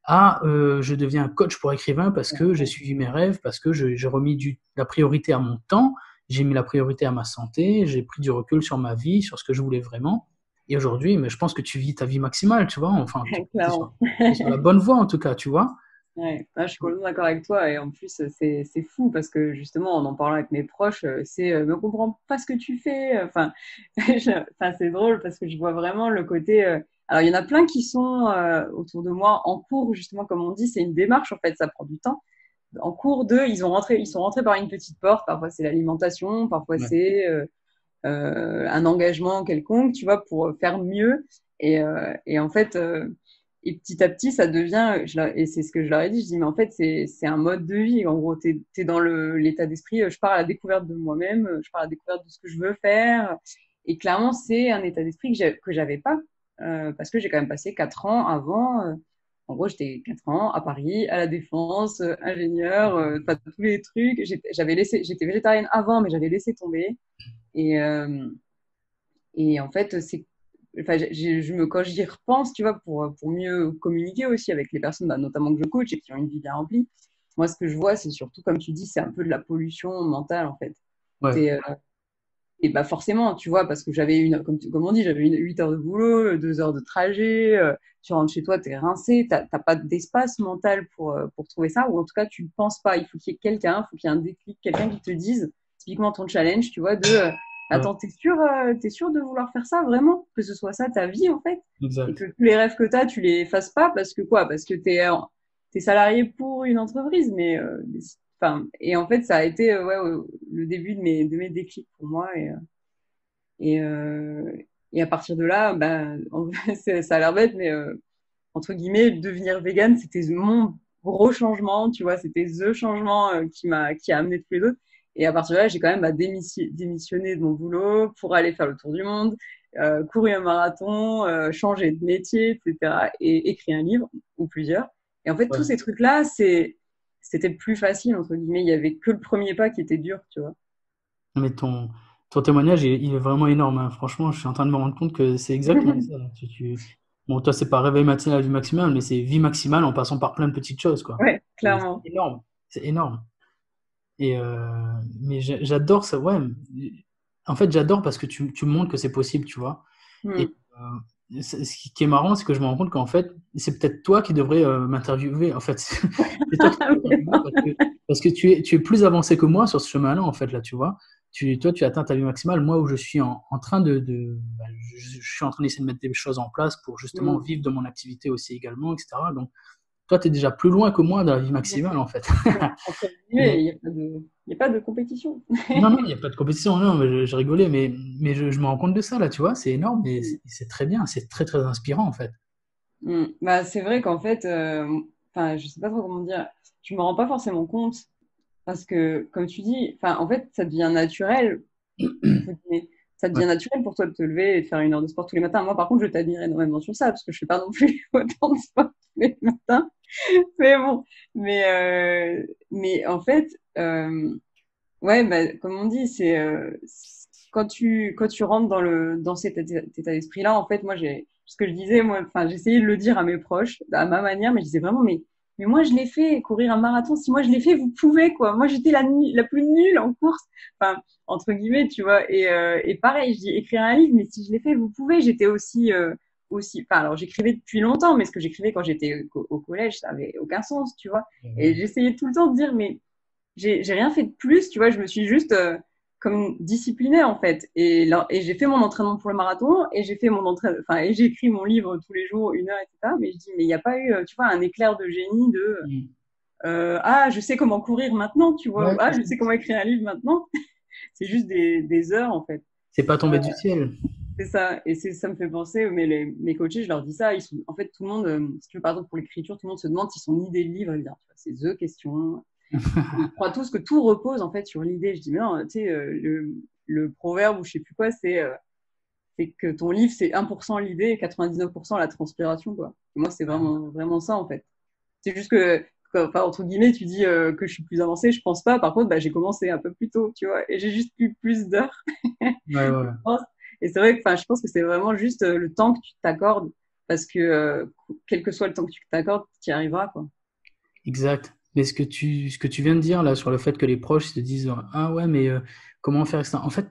à je deviens coach pour écrivain parce que j'ai Ouais. suivi mes rêves, parce que j'ai remis la priorité à mon temps, j'ai mis la priorité à ma santé, j'ai pris du recul sur ma vie, sur ce que je voulais vraiment. Et aujourd'hui, mais je pense que tu vis ta vie maximale, tu vois. Enfin, tu es sur, Clairement. t'es sur la bonne voie en tout cas, tu vois. Ouais, ah, je suis complètement d'accord avec toi et en plus c'est fou parce que justement en parlant avec mes proches c'est mais on comprend pas ce que tu fais enfin enfin c'est drôle parce que je vois vraiment le côté alors il y en a plein qui sont autour de moi en cours justement comme on dit c'est une démarche en fait ça prend du temps en cours d'eux ils sont rentrés par une petite porte parfois c'est l'alimentation parfois Ouais, c'est un engagement quelconque, tu vois, pour faire mieux. Et en fait, et petit à petit, ça devient, et c'est ce que je leur ai dit, je dis, mais en fait, c'est un mode de vie. En gros, t'es dans l'état d'esprit, je pars à la découverte de moi-même, je pars à la découverte de ce que je veux faire. Et clairement, c'est un état d'esprit que j'avais pas, parce que j'ai quand même passé 4 ans avant. En gros, j'étais 4 ans à Paris, à la Défense, ingénieur, enfin tous les trucs. J'étais végétarienne avant, mais j'avais laissé tomber. Et, en fait, enfin, quand j'y repense, tu vois, pour mieux communiquer aussi avec les personnes, bah, notamment que je coach et qui ont une vie bien remplie, moi, ce que je vois, c'est surtout, comme tu dis, c'est un peu de la pollution mentale, en fait. ouais, C'est, et bah forcément, tu vois, parce que j'avais comme on dit, j'avais 8 heures de boulot, 2 heures de trajet, tu rentres chez toi, t'es rincé, t'as pas d'espace mental pour trouver ça, ou en tout cas, tu ne penses pas. Il faut qu'il y ait quelqu'un, il faut qu'il y ait un déclic, quelqu'un qui te dise, typiquement ton challenge, tu vois, de ouais, attends, t'es sûr de vouloir faire ça vraiment? Que ce soit ça ta vie, en fait? Et exact. que tous les rêves que t'as, tu les fasses pas parce que quoi? Parce que t'es salarié pour une entreprise, enfin, et en fait, ça a été ouais, le début de mes déclics pour moi. Et, euh, et à partir de là, ben, ça a l'air bête, mais entre guillemets, devenir vegan, c'était mon gros changement, tu vois, c'était the changement qui a amené tous les autres. Et à partir de là, j'ai quand même démissionné de mon boulot pour aller faire le tour du monde, courir un marathon, changer de métier, etc. Et écrire un livre ou plusieurs. Et en fait, tous Ouais. ces trucs-là, c'était plus facile, entre guillemets. Il y avait que le premier pas qui était dur, tu vois. Mais ton témoignage, il est vraiment énorme, hein. Franchement, je suis en train de me rendre compte que c'est exactement ça. Bon, toi, c'est pas réveil matinal, vie maximale, mais c'est vie maximale en passant par plein de petites choses, quoi. Ouais, C'est clairement. énorme. C'est énorme. Mais j'adore ça, ouais. En fait, j'adore parce que tu montres que c'est possible, tu vois. Et Hmm. ce qui est marrant, c'est que je me rends compte qu'en fait, c'est peut-être toi qui devrais m'interviewer. En fait, c'est toi qui devrais m'interviewer parce que tu es plus avancé que moi sur ce chemin-là, en fait, là, tu vois. Toi, tu atteins ta vie maximale. Moi, où je suis en train bah, je suis en train d'essayer de mettre des choses en place pour justement Hmm. vivre de mon activité aussi également, etc. Donc, toi, tu es déjà plus loin que moi dans la vie maximale, en fait. Entre guillemets, Et il y a pas de. Il n'y a pas de compétition. Non, non, il n'y a pas de compétition, non, mais je rigolais, mais je me rends compte de ça, là, tu vois, c'est énorme, mais c'est très bien, c'est très, très inspirant, en fait. Bah, c'est vrai qu'en fait, enfin, je sais pas trop comment dire, je me rends pas forcément compte parce que, comme tu dis, enfin, en fait, ça devient naturel. Entre guillemets. Ça Ouais. devient naturel pour toi de te lever et de faire 1 heure de sport tous les matins. Moi, par contre, je t'admire énormément sur ça parce que je fais pas non plus autant de sport tous les matins. Mais bon, mais en fait, ouais, bah, comme on dit, quand tu rentres dans cet état d'esprit-là, en fait, moi, ce que je disais, moi, enfin, j'essayais de le dire à mes proches, à ma manière, mais je disais vraiment, mais moi, je l'ai fait, courir un marathon. Si moi, je l'ai fait, vous pouvez, quoi. Moi, j'étais la plus nulle en course, enfin, entre guillemets, tu vois. Et pareil, je dis, écrire un livre, mais si je l'ai fait, vous pouvez. J'étais enfin, alors, j'écrivais depuis longtemps, mais ce que j'écrivais quand j'étais au collège, ça avait aucun sens, tu vois. Et Ouais. j'essayais tout le temps de dire, mais j'ai rien fait de plus, tu vois, je me suis juste comme disciplinée en fait. Et j'ai fait mon entraînement pour le marathon et j'ai fait mon entraînement, enfin, et j'ai écrit mon livre tous les jours, 1 heure, etc. Mais je dis, mais il n'y a pas eu, tu vois, un éclair de génie de Mm. ah, je sais comment courir maintenant, tu vois, ou Ouais, ah, je sais comment écrire un livre maintenant. C'est juste des heures en fait. c'est pas tombé du ciel. C'est ça, et ça me fait penser, mais mes coachés, je leur dis ça, en fait, tout le monde, si tu veux, par exemple, pour l'écriture, tout le monde se demande s'ils sont une idée de livre, et bien, tu vois, c'est the question. Ils croient tous que tout repose en fait sur l'idée. Je dis, mais non, tu sais, le proverbe ou je sais plus quoi, c'est que ton livre, c'est 1% l'idée et 99% la transpiration, quoi. Et moi, c'est vraiment, vraiment ça, en fait. C'est juste enfin, entre guillemets, tu dis que je suis plus avancée, je pense pas. Par contre, bah, j'ai commencé un peu plus tôt, tu vois, et j'ai juste eu plus d'heures, Ouais, ouais. je pense. Et c'est vrai que, enfin, je pense que c'est vraiment juste le temps que tu t'accordes, parce que quel que soit le temps que tu t'accordes, tu y arriveras, quoi. Exact. Mais ce que tu viens de dire là sur le fait que les proches se disent ah ouais mais comment faire ça? En fait,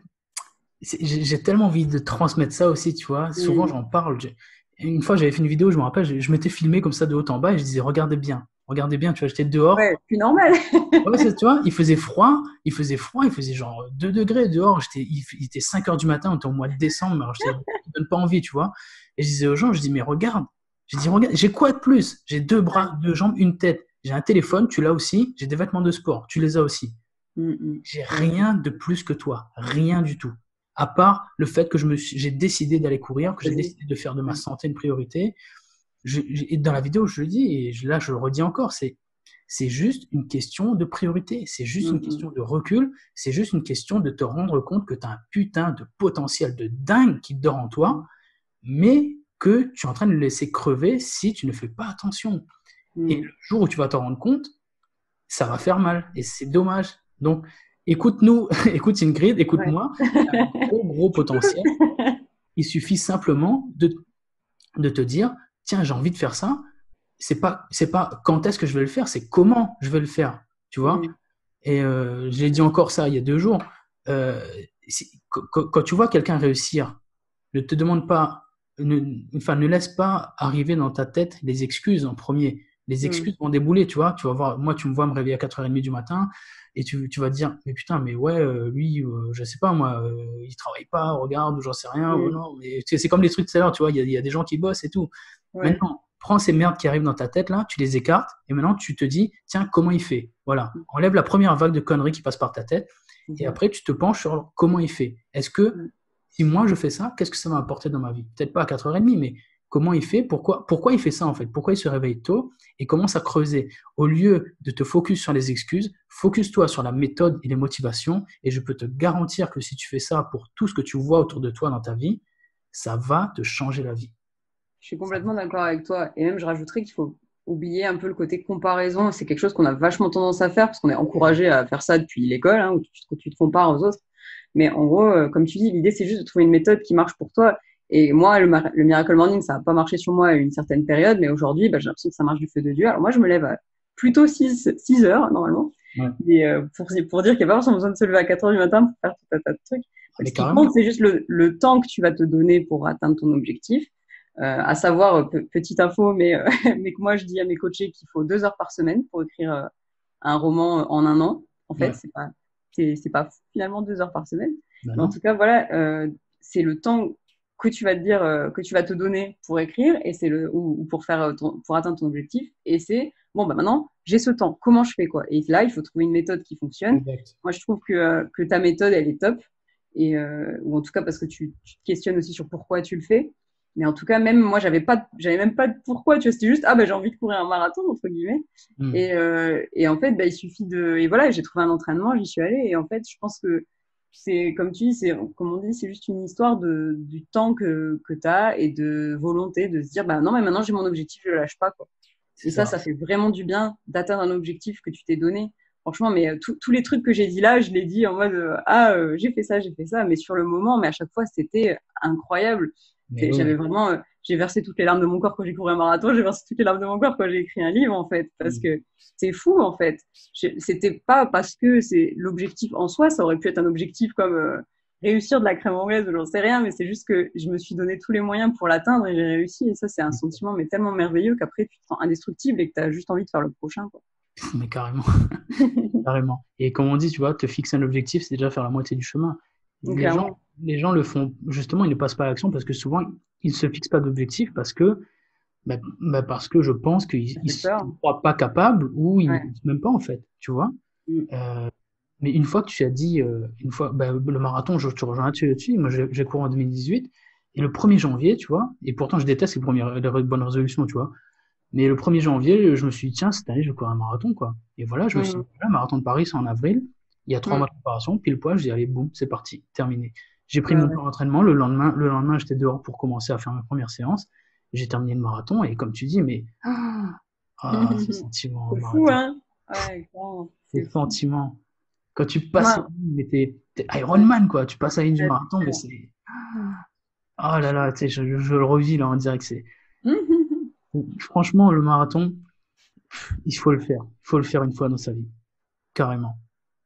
j'ai tellement envie de transmettre ça aussi, tu vois. Souvent Mm. j'en parle. Une fois j'avais fait une vidéo, je me rappelle, je m'étais filmé comme ça de haut en bas et je disais regardez bien, tu vois, j'étais dehors. Ouais, plus normal. Ouais, tu vois, il faisait genre 2 degrés dehors. Il était 5 heures du matin, on était au mois de décembre, alors ça donne pas envie, tu vois. Et je disais aux gens, je dis, mais regarde, j'ai quoi de plus? J'ai 2 bras, 2 jambes, une tête. J'ai un téléphone, tu l'as aussi. J'ai des vêtements de sport, tu les as aussi. Mm, mm. J'ai Ouais, rien de plus que toi, rien du tout. À part le fait que j'ai décidé d'aller courir, que j'ai vas-y. décidé de faire de ma Ouais. santé une priorité. Et dans la vidéo, je le dis, et là, je le redis encore, c'est juste une question de priorité, c'est juste Mm, une mm. question de recul, c'est juste une question de te rendre compte que tu as un putain de potentiel de dingue qui dort en toi, mais que tu es en train de le laisser crever si tu ne fais pas attention. Et Mm. le jour où tu vas t'en rendre compte, ça va faire mal, et c'est dommage. Donc, écoute-nous, écoute Ingrid, Ouais. écoute-moi, tu as un gros, gros Je peux. potentiel. Il suffit simplement de te dire, tiens, j'ai envie de faire ça, c'est pas quand est-ce que je vais le faire, c'est comment je vais le faire, tu vois. Mm. Et j'ai dit encore ça il y a 2 jours. Euh, quand tu vois quelqu'un réussir, ne te demande pas, enfin, ne laisse pas arriver dans ta tête les excuses en premier. Les Mm. excuses vont débouler, tu vois. Tu vas voir, moi, tu me vois me réveiller à 4h30 du matin et tu vas te dire, mais putain, mais ouais, lui, je sais pas, moi, il travaille pas, regarde, ou j'en sais rien, ou Mm. non. Mais c'est comme les trucs tout à l'heure, tu vois, il y a des gens qui bossent et tout. Ouais. Maintenant, prends ces merdes qui arrivent dans ta tête là, tu les écartes, et maintenant tu te dis, tiens, comment il fait? Voilà. Enlève la première vague de conneries qui passe par ta tête, et Mhm. après tu te penches sur comment il fait. Est-ce que Mm. si moi je fais ça, qu'est-ce que ça va apporter dans ma vie? Peut-être pas à 4h30, mais comment il fait? Pourquoi il fait ça en fait? Pourquoi il se réveille tôt? Et commence à creuser. Au lieu de te focus sur les excuses, focus-toi sur la méthode et les motivations, et je peux te garantir que si tu fais ça pour tout ce que tu vois autour de toi dans ta vie, ça va te changer la vie. Je suis Ça complètement d'accord avec toi. Et même, je rajouterais qu'il faut oublier un peu le côté comparaison. C'est quelque chose qu'on a vachement tendance à faire parce qu'on est encouragé à faire ça depuis l'école, hein, où tu te compares aux autres. Mais en gros, comme tu dis, l'idée, c'est juste de trouver une méthode qui marche pour toi. Et moi, le Miracle Morning, ça n'a pas marché sur moi à une certaine période, mais aujourd'hui, bah, j'ai l'impression que ça marche du feu de Dieu. Alors moi, je me lève à plutôt 6 heures, normalement. Ouais. Et pour dire qu'il n'y a pas forcément besoin de se lever à 4 heures du matin pour faire tout un tas de trucs. Mais Ce qui compte, carrément. c'est juste le temps que tu vas te donner pour atteindre ton objectif. À savoir, petite info, mais, mais que moi je dis à mes coachés qu'il faut 2 heures par semaine pour écrire un roman en un an. En fait, Ouais. c'est pas finalement 2 heures par semaine. Ben Mais en non. tout cas, voilà, c'est le temps que tu vas te dire, que tu vas te donner pour écrire et c'est ou pour faire pour atteindre ton objectif. Et c'est bon, bah maintenant, j'ai ce temps. Comment je fais, quoi? Et là, il faut trouver une méthode qui fonctionne. Exact. Moi, je trouve que ta méthode, elle est top. Ou en tout cas, parce que tu te questionnes aussi sur pourquoi tu le fais. Mais en tout cas, même moi, j'avais même pas de pourquoi, tu vois. C'était juste, ah, bah, j'ai envie de courir un marathon, entre guillemets. Hmm. Et en fait, bah, il suffit et voilà, j'ai trouvé un entraînement, j'y suis allée. Et en fait, je pense que c'est, comme tu dis, comme on dit, c'est juste une histoire du temps que tu as et de volonté de se dire, bah non, mais maintenant j'ai mon objectif, je le lâche pas, quoi. C'est Et ça ça. fait vraiment du bien d'atteindre un objectif que tu t'es donné. Franchement, mais tous les trucs que j'ai dit là, je l'ai dit en mode, j'ai fait ça, mais sur le moment, mais à chaque fois, c'était incroyable. Mais J'avais oui. vraiment, j'ai versé toutes les larmes de mon corps quand j'ai couru un marathon, j'ai versé toutes les larmes de mon corps quand j'ai écrit un livre, en fait, parce Hmm. que c'est fou, en fait. C'était pas parce que c'est l'objectif en soi, ça aurait pu être un objectif comme réussir de la crème anglaise ou j'en sais rien, mais c'est juste que je me suis donné tous les moyens pour l'atteindre et j'ai réussi. Et ça, c'est un sentiment mais tellement merveilleux qu'après, tu te sens indestructible et que tu as juste envie de faire le prochain, quoi. Mais carrément. Carrément. Et comme on dit, tu vois, te fixer un objectif, c'est déjà faire la moitié du chemin. Donc, Les gens, clairement, les gens le font, justement, ils ne passent pas à l'action parce que souvent, ils ne se fixent pas d'objectif parce que je pense qu'ils ça ne fait se peur. croient pas capables ou ils ne Ouais. pensent même pas, en fait, tu vois. Mm. Euh, mais une fois que tu as dit, le marathon, je te rejoins là-dessus. Moi, j'ai couru en 2018 et le 1er janvier, tu vois, et pourtant, je déteste les bonnes résolutions, tu vois. Mais le 1er janvier, je me suis dit, tiens, cette année, je vais courir un marathon, quoi. Et voilà, je me suis Mm. dit, voilà, marathon de Paris, c'est en avril. Il y a 3 mois Mm. de préparation, pile poil, je dis, allez, boum, c'est parti, terminé. J'ai pris Bah mon ouais. plan d'entraînement. Le lendemain, j'étais dehors pour commencer à faire ma première séance. J'ai terminé le marathon. Et comme tu dis, mais, ce sentiment au C'est fou, marathon, hein? Ouais, clairement, ce c'est fou. sentiment. Quand tu passes la Moi, ligne, mais t'es Iron ouais, Man, quoi. Tu passes la ligne du ouais, marathon, c'est mais clair. c'est, oh là là, tu sais, je le revis, là, on dirait que franchement, le marathon, il faut le faire. Il faut le faire une fois dans sa vie. Carrément.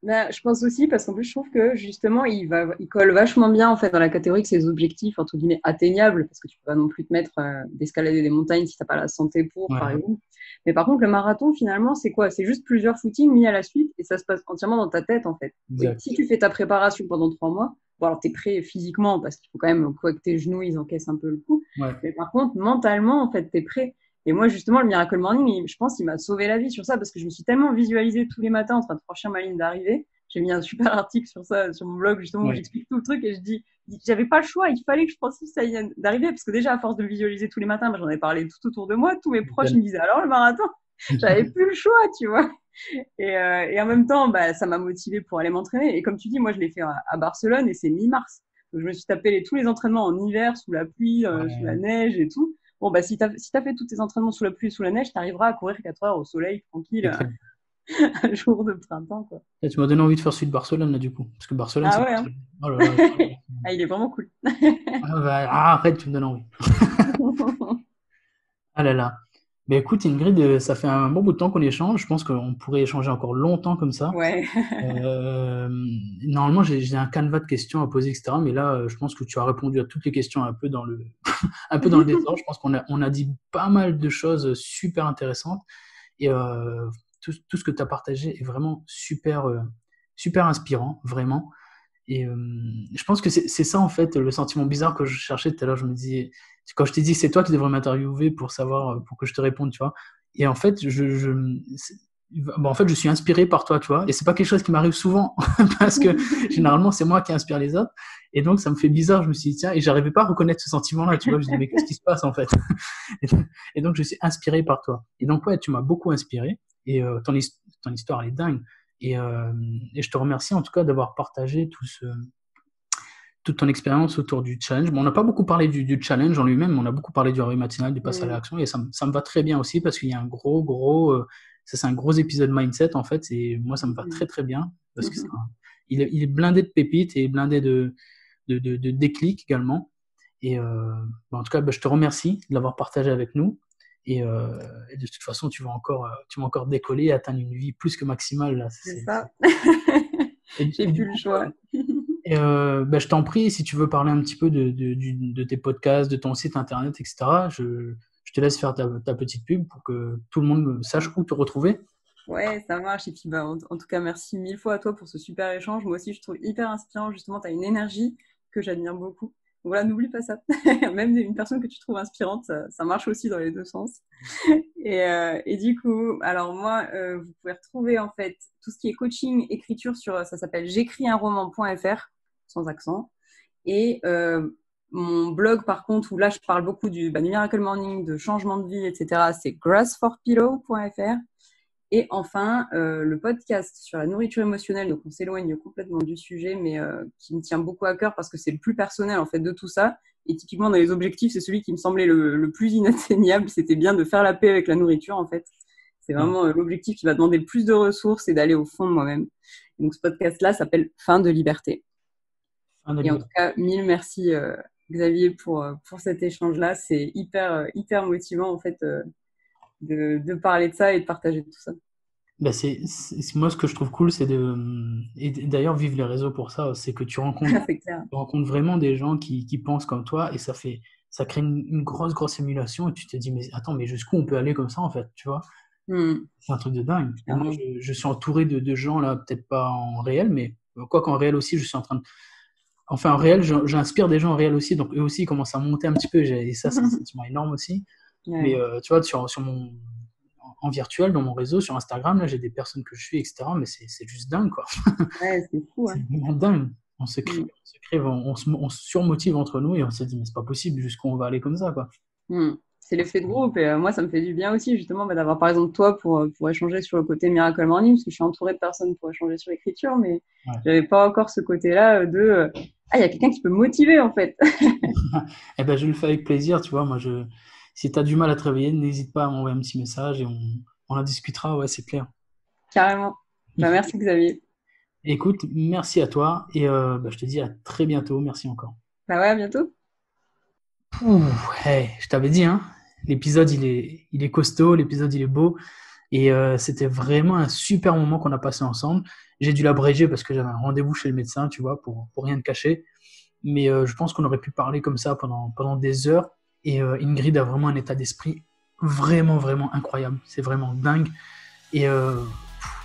Bah, je pense aussi parce qu'en plus je trouve que justement il colle vachement bien en fait dans la catégorie de ces objectifs entre guillemets atteignables parce que tu peux pas non plus te mettre d'escalader des montagnes si t'as pas la santé pour par Ouais, exemple. Mais par contre le marathon finalement c'est quoi? C'est juste plusieurs footings mis à la suite et ça se passe entièrement dans ta tête en fait. Oui, exact. si tu fais ta préparation pendant 3 mois, bon alors t'es prêt physiquement parce qu'il faut quand même quoi que tes genoux ils encaissent un peu le coup. Ouais. Mais par contre mentalement en fait t'es prêt. Et moi, justement, le Miracle Morning, je pense qu'il m'a sauvé la vie sur ça parce que je me suis tellement visualisée tous les matins en train de franchir ma ligne d'arrivée. J'ai mis un super article sur ça, sur mon blog, justement, où Ouais. j'explique tout le truc et je dis, j'avais pas le choix, il fallait que je pense que ça y est d'arriver parce que déjà, à force de le visualiser tous les matins, j'en ai parlé tout autour de moi, tous mes proches, ils me disaient, alors le marathon, j'avais plus le choix, tu vois. Et en même temps, bah, ça m'a motivée pour aller m'entraîner. Et comme tu dis, moi, je l'ai fait à Barcelone et c'est mi-mars. Donc, je me suis tapé tous les entraînements en hiver, sous la pluie, sous la Ouais. neige et tout. Bon, bah, si t'as fait tous tes entraînements sous la pluie et sous la neige, t'arriveras à courir 4 heures au soleil, tranquille, C'est clair. un jour de printemps, quoi. Et tu m'as donné envie de faire celui de Barcelone, là, du coup. Parce que Barcelone, Ah c'est pas ouais, hein. très. Oh là là. Ah, il est vraiment cool. Arrête, tu me donnes envie. Ah là là. Mais écoute, Ingrid, ça fait un bon bout de temps qu'on échange. Je pense qu'on pourrait échanger encore longtemps comme ça. Ouais. Euh, Normalement, j'ai un canevas de questions à poser, etc. Mais là, je pense que tu as répondu à toutes les questions un peu un peu dans le désordre. Je pense qu'on a dit pas mal de choses super intéressantes. Et tout ce que tu as partagé est vraiment super, super inspirant, vraiment. Et je pense que c'est ça, en fait, le sentiment bizarre que je cherchais tout à l'heure. Je me dis, quand je t'ai dit, c'est toi qui devrais m'interviewer pour savoir, pour que je te réponde, tu vois. Et en fait, bon, en fait, je suis inspiré par toi, tu vois. Et c'est pas quelque chose qui m'arrive souvent, parce que généralement, c'est moi qui inspire les autres. Et donc, ça me fait bizarre. Je me suis dit, tiens, et j'arrivais pas à reconnaître ce sentiment-là, tu vois. Je me dis, mais qu'est-ce qui se passe, en fait? Et donc, je suis inspiré par toi. Et donc, ouais, tu m'as beaucoup inspiré. Et ton histoire, elle est dingue. Et je te remercie en tout cas d'avoir partagé toute ton expérience autour du challenge. Bon, on n'a pas beaucoup parlé du challenge en lui-même, mais on a beaucoup parlé du réveil matinal, du passage à Mm. l'action, et ça me va très bien aussi parce qu'il y a un ça c'est un gros épisode mindset en fait, et moi ça me va très très bien parce que il est blindé de pépites et blindé de déclics également. Et en tout cas, bah, je te remercie de l'avoir partagé avec nous. Et de toute façon, tu vas encore décoller et atteindre une vie plus que maximale là. C'est ça. Et J'ai du plus le coup, choix. bah, je t'en prie, si tu veux parler un petit peu de tes podcasts, de ton site internet, etc., je te laisse faire ta petite pub pour que tout le monde sache où te retrouver. Ouais, ça marche. Et puis, bah, en tout cas, merci mille fois à toi pour ce super échange. Moi aussi, je trouve hyper inspirant. Justement, tu as une énergie que j'admire beaucoup. Voilà, n'oublie pas ça. Même une personne que tu trouves inspirante, ça marche aussi dans les deux sens. Et du coup, alors moi, vous pouvez retrouver en fait tout ce qui est coaching, écriture sur, ça s'appelle j'écrisunroman.fr, sans accent. Et mon blog, par contre, où là, je parle beaucoup du Miracle Morning, de changement de vie, etc., c'est grassforpillow.fr. Et enfin, le podcast sur la nourriture émotionnelle, donc on s'éloigne complètement du sujet, mais qui me tient beaucoup à cœur parce que c'est le plus personnel en fait de tout ça. Et typiquement dans les objectifs, c'est celui qui me semblait le plus inatteignable. C'était bien de faire la paix avec la nourriture en fait. C'est vraiment l'objectif qui va demander le plus de ressources et d'aller au fond de moi-même. Et donc ce podcast-là s'appelle Fin de liberté. Et en tout cas, mille merci Xavier pour cet échange-là. C'est hyper motivant en fait de parler de ça et de partager tout ça. Bah moi, ce que je trouve cool, c'est et d'ailleurs, vive les réseaux pour ça, c'est que tu rencontres vraiment des gens qui pensent comme toi et ça crée une grosse émulation et tu te dis, mais attends, mais jusqu'où on peut aller comme ça, en fait, tu vois? C'est un truc de dingue. Et moi, je suis entouré de gens, là, peut-être pas en réel, mais quoi qu'en réel aussi, je suis en train de. Enfin, en réel, j'inspire des gens en réel aussi, donc eux aussi commencent à monter un petit peu, et ça, c'est un sentiment énorme aussi. Ouais. Mais tu vois, en virtuel, dans mon réseau, sur Instagram, là, j'ai des personnes que je suis, etc. Mais c'est juste dingue, quoi. Ouais, c'est fou. C'est vraiment dingue. On se surmotive entre nous et on se dit, mais c'est pas possible, jusqu'où on va aller comme ça, quoi. C'est l'effet de groupe. Et moi, ça me fait du bien aussi, justement, d'avoir par exemple toi pour échanger sur le côté Miracle Morning, parce que je suis entourée de personnes pour échanger sur l'écriture, mais j'avais pas encore ce côté-là de il y a quelqu'un qui peut me motiver, en fait. Eh ben, je le fais avec plaisir, tu vois. Moi, si tu as du mal à te réveiller, n'hésite pas à m'envoyer un petit message et on en discutera, ouais, c'est clair. Carrément. Merci Xavier. Écoute, merci à toi et je te dis à très bientôt. Merci encore. Ouais, à bientôt. Je t'avais dit, hein, l'épisode il est costaud, l'épisode il est beau et c'était vraiment un super moment qu'on a passé ensemble. J'ai dû l'abréger parce que j'avais un rendez-vous chez le médecin, tu vois, pour rien te cacher. Mais je pense qu'on aurait pu parler comme ça pendant des heures. Et Ingrid a vraiment un état d'esprit vraiment incroyable. C'est vraiment dingue. Et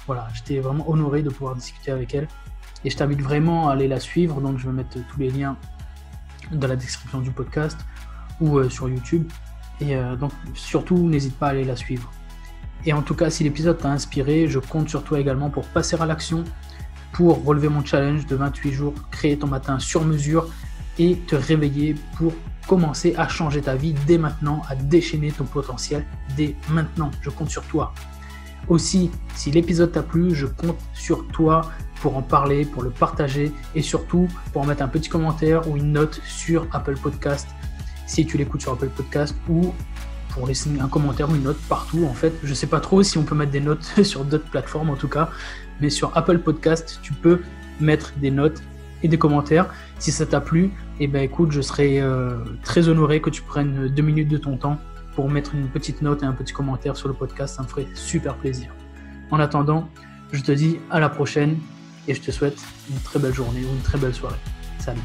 voilà, j'étais vraiment honoré de pouvoir discuter avec elle. Et je t'invite vraiment à aller la suivre. Donc je vais mettre tous les liens dans la description du podcast ou sur YouTube. Et donc surtout, n'hésite pas à aller la suivre. Et en tout cas, si l'épisode t'a inspiré, je compte sur toi également pour passer à l'action, pour relever mon challenge de 28 jours, créer ton matin sur mesure et te réveiller pour commencer à changer ta vie dès maintenant, à déchaîner ton potentiel dès maintenant. Je compte sur toi. Aussi, si l'épisode t'a plu, je compte sur toi pour en parler, pour le partager et surtout pour en mettre un petit commentaire ou une note sur Apple Podcast si tu l'écoutes sur Apple Podcast ou pour laisser un commentaire ou une note partout. En fait, je sais pas trop si on peut mettre des notes sur d'autres plateformes en tout cas, mais sur Apple Podcast, tu peux mettre des notes et des commentaires. Si ça t'a plu, eh ben écoute, je serais très honoré que tu prennes 2 minutes de ton temps pour mettre une petite note et un petit commentaire sur le podcast. Ça me ferait super plaisir. En attendant, je te dis à la prochaine et je te souhaite une très belle journée ou une très belle soirée. Salut.